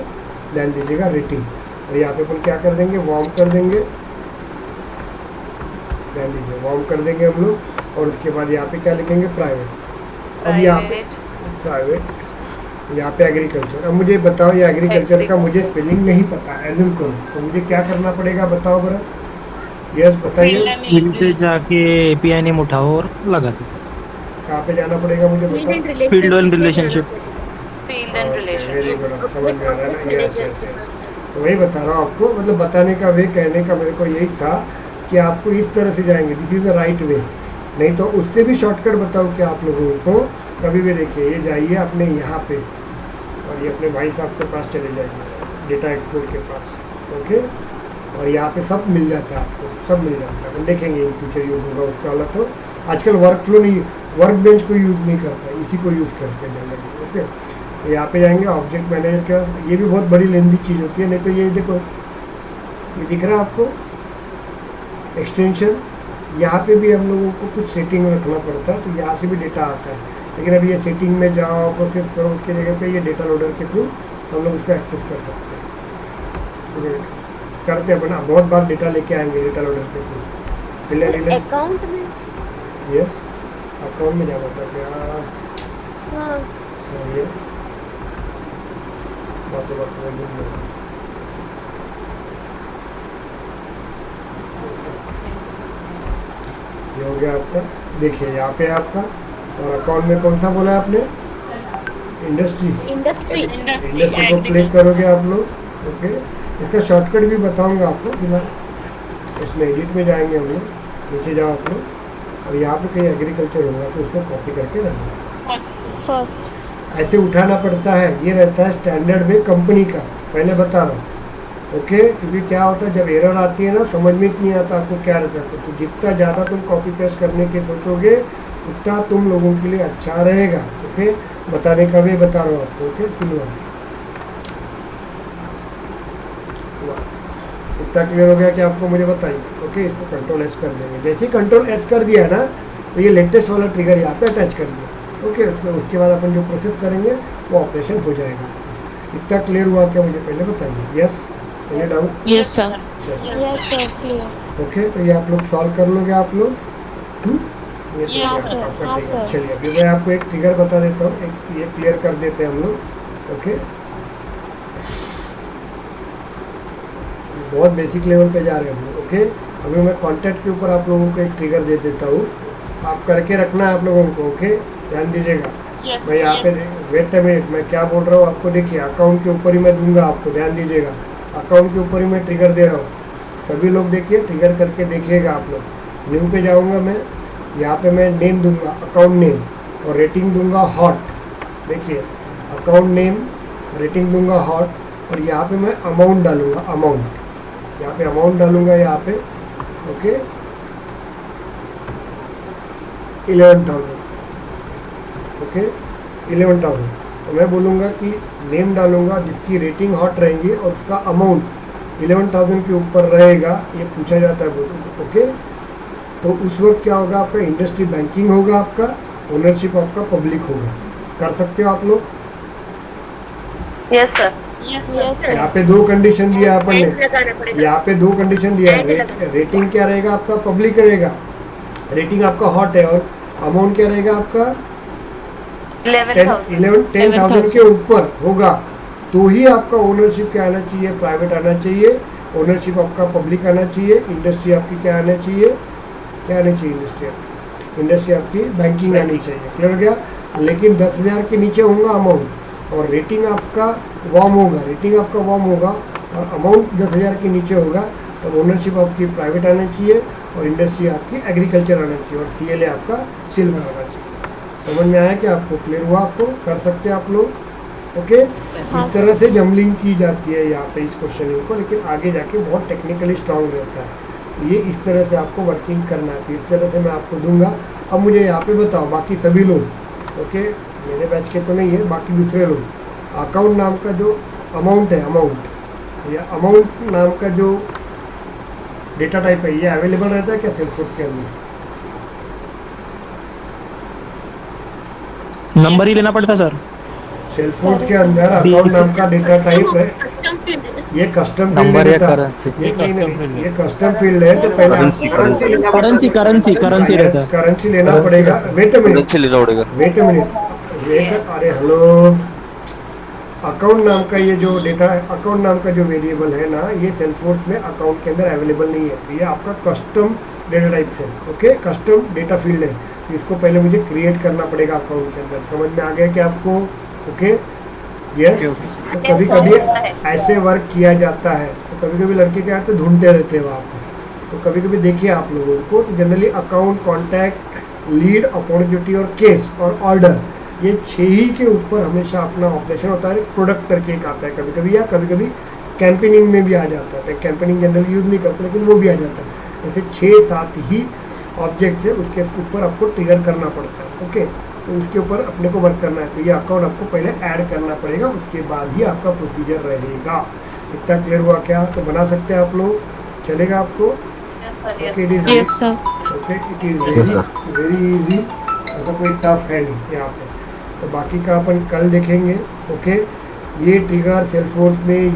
ध्यान दीजिएगा, रेटिंग, और यहाँ पे अपन क्या कर देंगे, वार्म कर देंगे। ध्यान दीजिए, वार्म कर देंगे हम लोग, और उसके बाद यहाँ पे क्या लिखेंगे, प्राइवेट। अब यहाँ पे प्राइवेट, यहाँ पे एग्रीकल्चर। अब मुझे बताओ ये एग्रीकल्चर का मुझे स्पेलिंग नहीं पता, एज्यूम करो तो मुझे क्या करना पड़ेगा, बताओ बरा। यस बताइए। फील्ड से जाके एपीआई नेम उठाओ और लगा दो। कहाँ पे जाना पड़ेगा मुझे बताओ। Field and relationship. Field and very relationship. Good, समझ में आ रहा है ना। यस यस यस, तो वही बता रहा हूँ आपको, मतलब बताने का वे, कहने का मेरे को यही था कि आपको इस तरह से जाएंगे, this is the right way. नहीं तो उससे भी शॉर्टकट बताओ कि आप लोगों को कभी भी देखिए, ये जाइए अपने यहाँ पे और ये अपने भाई साहब के पास चले जाइए, डेटा एक्सपोर्ट के पास, ओके। और यहाँ पे सब मिल जाता है आपको, सब मिल जाता है। हम देखेंगे इन फ्यूचर यूज़ होगा उसका वाला। तो आजकल वर्क फ्लो नहीं, वर्क बेंच को यूज़ नहीं करता है, इसी को यूज़ करते हैं जनरली, ओके। तो यहाँ पे जाएंगे ऑब्जेक्ट मैनेजर के पास। ये भी बहुत बड़ी लेंदी चीज़ होती है, नहीं तो ये देखो, ये दिख रहा है आपको एक्सटेंशन, यहाँ पे भी हम लोगों को कुछ सेटिंग रखना पड़ता है, तो यहाँ से भी डेटा आता है। लेकिन अभी ये सेटिंग में जाओ, प्रोसेस करो, उसके जगह पे ये डेटा लोडर के थ्रू हम लोग उसको एक्सेस कर सकते हैं। करते हैं अपना, बहुत बार डेटा लेके आएंगे डेटा लोडर के थ्रू। फिर अकाउंट में, यस अकाउंट में जाना था क्या, हाँ सॉरी बातों में भूल गया। ये हो गया आपका, देखिए यहाँ पे आपका। और अकाउंट में कौन सा बोला आपने, इंडस्ट्री को क्लिक करोगे आप लोग, ओके। इसका शॉर्टकट भी बताऊंगा आपको, फिलहाल इसमें एडिट में जाएंगे हम लोग, नीचे जाओ आप लोग और यहाँ पे कहीं एग्रीकल्चर होगा तो इसको कॉपी करके रखना। ऐसे उठाना पड़ता है, ये रहता है स्टैंडर्ड वे कंपनी का, पहले बता रहा हूँ, ओके। क्योंकि क्या होता है जब एरर आती है ना, समझ में नहीं आता आपको क्या रहता है, तो जितना ज़्यादा तुम कॉपी पेस्ट करने के सोचोगे उतना तुम लोगों के लिए अच्छा रहेगा, ओके। बताने का वे बता रहा हूँ आपको, ओके। सिल्वर इतना क्लियर हो गया कि आपको मुझे बताइए, ओके। इसको कंट्रोल एस कर देंगे, जैसे ही कंट्रोल एस कर दिया ना तो ये लेटेस्ट वाला ट्रिगर यहाँ पे अटैच कर दिया, ओके। उसके बाद अपन जो प्रोसेस करेंगे वो ऑपरेशन हो जाएगा। इतना क्लियर हुआ क्या, मुझे पहले बताइए। Yes, any doubt? Yes sir. Clear. Okay, तो ये आप लोग सॉल्व कर लोगे आप लोग। ये ट्रिगर, चलिए अभी मैं आपको एक ट्रिगर बता देता हूँ, एक ये क्लियर कर देते हैं हम लोग, ओके। बहुत बेसिक लेवल पे जा रहे हैं हम लोग, ओके। अभी मैं कॉन्टैक्ट के ऊपर आप लोगों को एक ट्रिगर दे देता हूँ, आप करके रखना है आप लोगों को, ओके। ध्यान दीजिएगा। मैं यहाँ पे वेट अ मिनट, मैं क्या बोल रहा हूँ आपको, देखिए अकाउंट के ऊपर ही मैं दूंगा आपको, ध्यान दीजिएगा। अकाउंट के ऊपर ही मैं ट्रिगर दे रहा हूँ, सभी लोग देखिए, ट्रिगर करके देखिएगा आप लोग। न्यू पे जाऊँगा मैं, यहाँ पे मैं नेम दूंगा, अकाउंट नेम, और रेटिंग दूंगा हॉट। देखिए अकाउंट नेम, रेटिंग दूंगा हॉट, और यहाँ पे मैं अमाउंट डालूंगा, अमाउंट, यहाँ पे अमाउंट डालूंगा यहाँ पे, ओके। 11,000, ओके 11,000। तो मैं बोलूँगा कि नेम डालूंगा जिसकी रेटिंग हॉट रहेंगी और उसका अमाउंट 11,000 के ऊपर रहेगा, ये पूछा जाता है, ओके। तो उस वक्त क्या होगा, आपका इंडस्ट्री बैंकिंग होगा, आपका ओनरशिप आपका पब्लिक होगा। कर सकते हो आप लोग? Yes sir. यहाँ पे दो कंडीशन दिया अपन ने, यहाँ पे दो कंडीशन दिया है। रेटिंग क्या रहेगा आपका, पब्लिक रहेगा, रेटिंग आपका हॉट है, और अमाउंट क्या रहेगा आपका 10,000 के ऊपर होगा, तो ही आपका ओनरशिप क्या आना चाहिए, प्राइवेट आना चाहिए। ओनरशिप आपका पब्लिक आना चाहिए। इंडस्ट्री आपकी क्या आना चाहिए, क्या आनी चाहिए, इंडस्ट्री आपकी बैंकिंग आनी चाहिए। क्लियर हो गया। लेकिन 10,000 के नीचे होगा अमाउंट, और रेटिंग आपका वार्म होगा, रेटिंग आपका वार्म होगा, और अमाउंट 10,000 के नीचे होगा, तब ओनरशिप आपकी प्राइवेट आना चाहिए, और इंडस्ट्री आपकी एग्रीकल्चर आना चाहिए, और CLA आपका सिल्वर आना चाहिए। समझ में आया कि आपको, क्लियर हुआ आपको? कर सकते हैं आप लोग, ओके। इस तरह से जमलिंग की जाती है यहाँ पे इस क्वेश्चनिंग को, लेकिन आगे जाके बहुत टेक्निकली स्ट्रांग रहता है। ये इस तरह से आपको वर्किंग करना है, तो इस तरह से मैं आपको दूंगा। अब मुझे यहाँ पे बताओ, बाकी सभी लोग, ओके, मेरे बैच के तो नहीं है, बाकी दूसरे लोग, अकाउंट नाम का जो अमाउंट है, अमाउंट या अमाउंट नाम का जो डेटा टाइप है, ये अवेलेबल रहता है क्या सेल्सफोर्स के अंदर? नंबर ही लेना पड़ता सर। सेल्सफोर्स के अंदर अकाउंट नाम का डेटा टाइप है, ये कस्टम फील्ड है, ये कस्टम फील्ड है। तो पहले करेंसी रहता है। करेंसी लेना पड़ेगा। वेट अ मिनट, लेना पड़ेगा। वेट अ मिनट, वेट, अरे हेलो, अकाउंट नाम का ये जो डेटा, अकाउंट नाम का जो वेरिएबल है ना, ये सेल्सफोर्स में अकाउंट के अंदर अवेलेबल नहीं है। तो ये आपका कस्टम डेटा टाइप से, ओके, कस्टम डेटा फील्ड है। तो इसको पहले मुझे क्रिएट करना पड़ेगा अकाउंट के अंदर। समझ में आ गया क्या आपको? Okay, yes. तो कभी कभी ऐसे वर्क किया जाता है, तो कभी कभी लड़के क्या करते ढूंढते रहते हैं वहाँ पर। तो कभी कभी देखिए आप लोगों को, तो generally account, contact, lead, opportunity और केस और ऑर्डर, ये 6 ही के ऊपर हमेशा अपना ऑपरेशन होता है। प्रोडक्ट करके एक आता है कभी कभी, या कभी कभी कैंपेनिंग में भी आ जाता है। कैंपेनिंग जनरली यूज़ नहीं करते, लेकिन वो भी आ जाता है। ऐसे 6-7 ही ऑब्जेक्ट है, उसके ऊपर आपको ट्रिगर करना पड़ता है। ओके, तो उसके ऊपर अपने को वर्क करना है। तो ये अकाउंट आपको पहले ऐड करना पड़ेगा, उसके बाद ही आपका प्रोसीजर रहेगा। इतना क्लियर हुआ क्या? तो बना सकते हैं आप लोग, चलेगा आपको? Okay, it is okay, it is very easy, ऐसा कोई टफ है नहीं यहाँ पे। तो बाकी का अपन कल देखेंगे। ओके, ये ट्रिगर सेल्सफोर्स में